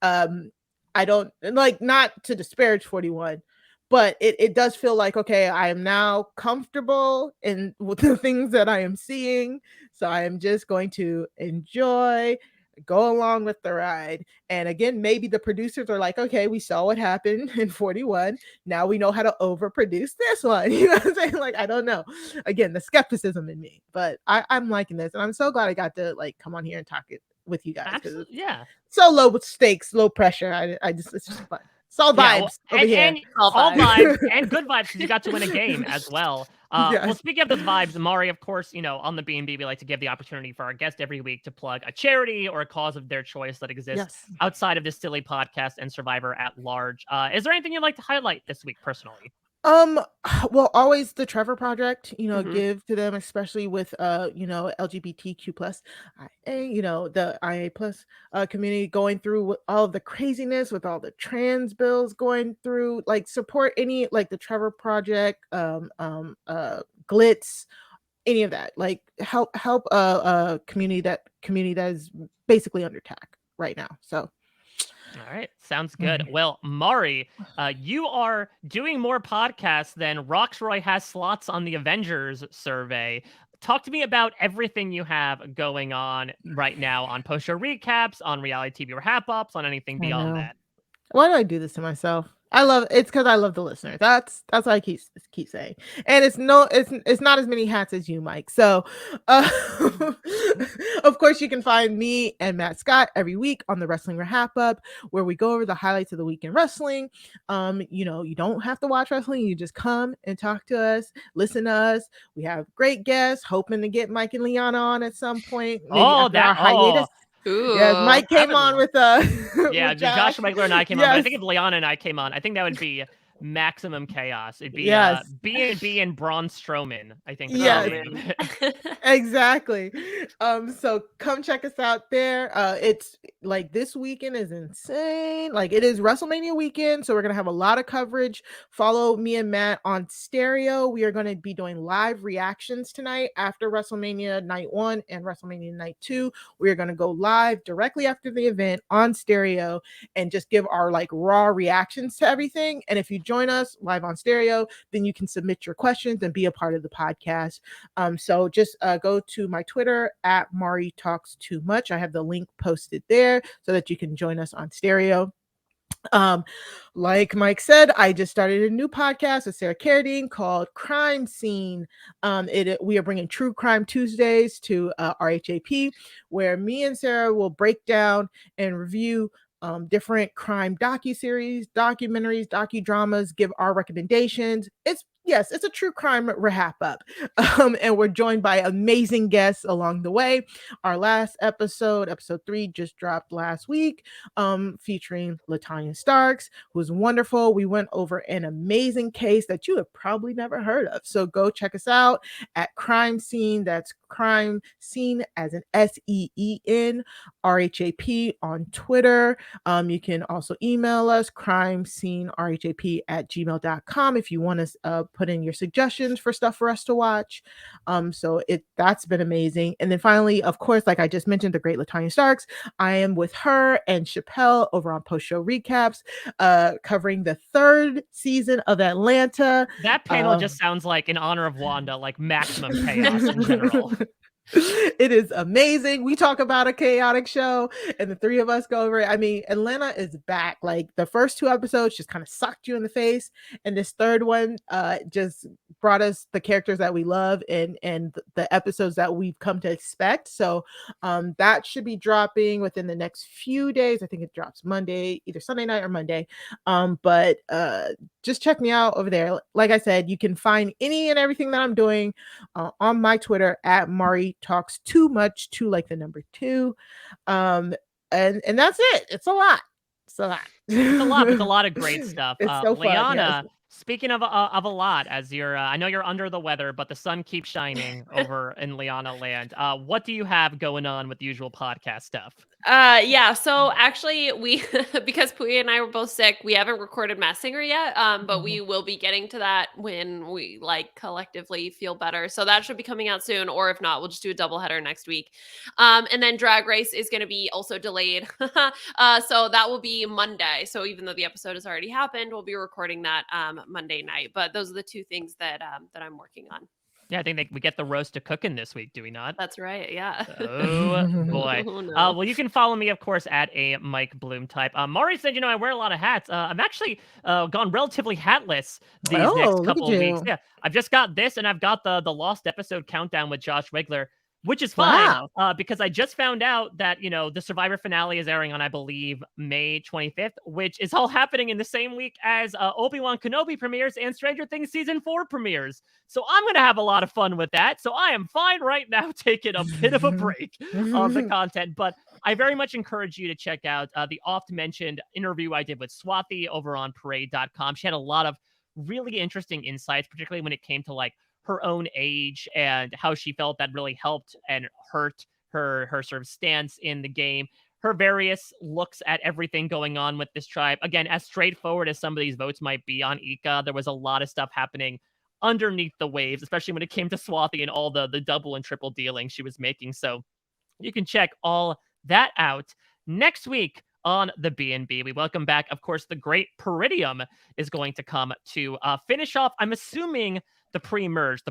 I don't like, not to disparage 41, but it does feel like, okay, I am now comfortable in with the things that I am seeing, so I am just going to enjoy, go along with the ride. And again, maybe the producers are like, okay, we saw what happened in 41. Now we know how to overproduce this one. You know what I'm saying? Like, I don't know. Again, the skepticism in me, but I'm liking this. And I'm so glad I got to like come on here and talk it with you guys because Absolutely. it's Yeah. so low stakes, low pressure. It's just fun. It's all Yeah, well, vibes over here. and All all vibes. vibes and good vibes because you got to win a game as well. Well, Yes. speaking of those vibes, Mari, of course, on the B&B, we like to give the opportunity for our guest every week to plug a charity or a cause of their choice that exists Yes. outside of this silly podcast and Survivor at large. Is there anything you'd like to highlight this week personally? Um, well, always the Trevor Project, Mhm. give to them, especially with LGBTQ plus, the IA plus community going through with all of the craziness with all the trans bills going through, like support any like the Trevor Project, Glitz, any of that, like help community that is basically under attack right now. So All right, sounds good. Well, Mari, you are doing more podcasts than Roxroy has slots on the Avengers survey. Talk to me about everything you have going on right now on post-show recaps, on reality TV wrap-ups, on anything I beyond know. that. Why do I do this to myself? It's because I love the listener. That's what I keep saying. And it's not as many hats as you, Mike. So uh, of course you can find me and Matt Scott every week on the Wrestling Wrap Up, where we go over the highlights of the week in wrestling. You don't have to watch wrestling, you just come and talk to us, listen to us. We have great guests, hoping to get Mike and Liana on at some point, maybe after our hiatus. Yes, Ooh. Mike came on with Yeah, with Josh Josh. Wegler and I came on, but I Yes. think if Liana and I came on, I think that would be maximum chaos. It'd be Yes. B&B and Braun Strowman, I think would be the Yes. name of Man. it. Exactly. So come check us out there. It's like this weekend is insane. Like it is WrestleMania weekend, so we're gonna have a lot of coverage. Follow me and Matt on Stereo. We are going to be doing live reactions tonight after WrestleMania Night 1 and WrestleMania Night 2. We are going to go live directly after the event on Stereo and just give our like raw reactions to everything. And if you join us live on Stereo, then you can submit your questions and be a part of the podcast. So just go to my Twitter at Mari Talks Too Much. I have the link posted there so that you can join us on Stereo. Like Mike said, I just started a new podcast with Sarah Carradine called Crime Scene. We are bringing True Crime Tuesdays to RHAP, where me and Sarah will break down and review different crime docuseries, documentaries, docudramas, give our recommendations. It's a true crime wrap up. And we're joined by amazing guests along the way. Our last episode 3, just dropped last week, featuring Latanya Starks, who's wonderful. We went over an amazing case that you have probably never heard of. So go check us out at Crime Scene. That's Crime Scene as an SEEN, RHAP on Twitter. You can also email us crimescenerhap@gmail.com if you want to put in your suggestions for stuff for us to watch. So that's been amazing. And then finally, of course, like I just mentioned, the great Latanya Starks. I am with her and Chappelle over on Post Show Recaps, covering the 3rd season of Atlanta. That panel just sounds like in honor of Wanda, like maximum chaos in general. It is amazing. We talk about a chaotic show and the 3 of us go over it. I mean, Atlanta is back. Like the first 2 episodes just kind of sucked you in the face, and this 3rd one just brought us the characters that we love and the episodes that we've come to expect. So that should be dropping within the next few days. I think it drops Monday, either Sunday night or Monday. But just check me out over there. Like I said, you can find any and everything that I'm doing on my Twitter at Mari Talks Too Much, 2 like the number 2. And that's it. It's a lot. It's a lot, but it's a lot of great stuff. It's so fun. Liana, Yes. speaking of a lot, as you're, I know you're under the weather, but the sun keeps shining over in Liana land. What do you have going on with the usual podcast stuff? Yeah, so actually we because Puya and I were both sick, we haven't recorded Masked Singer yet. But we will be getting to that when we like collectively feel better. So that should be coming out soon, or if not, we'll just do a doubleheader next week. And then Drag Race is going to be also delayed. So that will be Monday. So even though the episode has already happened, we'll be recording that Monday night. But those are the 2 things that I'm working on. Yeah, I think we get the roast to cooking this week, do we not? That's right. Yeah. Oh boy. Oh, no. Well, you can follow me, of course, at a Mike Bloom type. Mari said, I wear a lot of hats. I'm actually gone relatively hatless these next look couple at of weeks. you. Yeah, I've just got this, and I've got the lost episode countdown with Josh Wigler, which is fine because I just found out that, the Survivor finale is airing on, I believe, May 25th, which is all happening in the same week as Obi-Wan Kenobi premieres and Stranger Things Season 4 premieres. So I'm going to have a lot of fun with that. So I am fine right now taking a bit of a break of the content, but I very much encourage you to check out the oft-mentioned interview I did with Swathi over on parade.com. She had a lot of really interesting insights, particularly when it came to like her own age and how she felt that really helped and hurt her sort of stance in the game, her various looks at everything going on with this tribe. Again, as straightforward as some of these votes might be on Ika, there was a lot of stuff happening underneath the waves, especially when it came to Swathi and all the double and triple dealing she was making. So you can check all that out next week on the B&B. We welcome back, of course, the great Peridium is going to come to finish off, I'm assuming, the pre-merge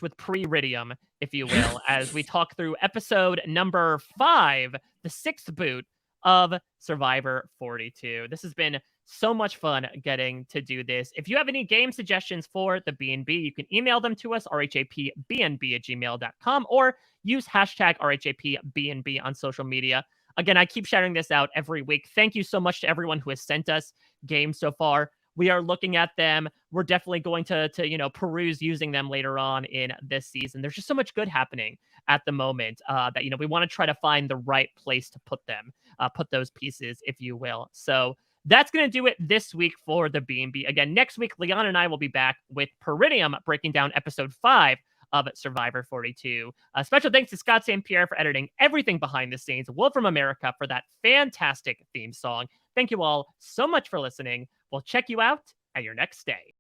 with Pre-ridium, if you will, as we talk through episode number 5, the 6th boot of Survivor 42. This has been so much fun getting to do this. If you have any game suggestions for the B&B, you can email them to us, rhapbnb@gmail.com, or use hashtag rhapbnb on social media. Again, I keep shouting this out every week. Thank you so much to everyone who has sent us games so far. We are looking at them. We're definitely going to peruse using them later on in this season. There's just so much good happening at the moment that, we want to try to find the right place to put them, put those pieces, if you will. So that's going to do it this week for the B&B. Again, next week, Liana and I will be back with Peridium breaking down episode 5 of Survivor 42. Special thanks to Scott St. Pierre for editing everything behind the scenes. Wolf from America for that fantastic theme song. Thank you all so much for listening. We'll check you out at your next stay.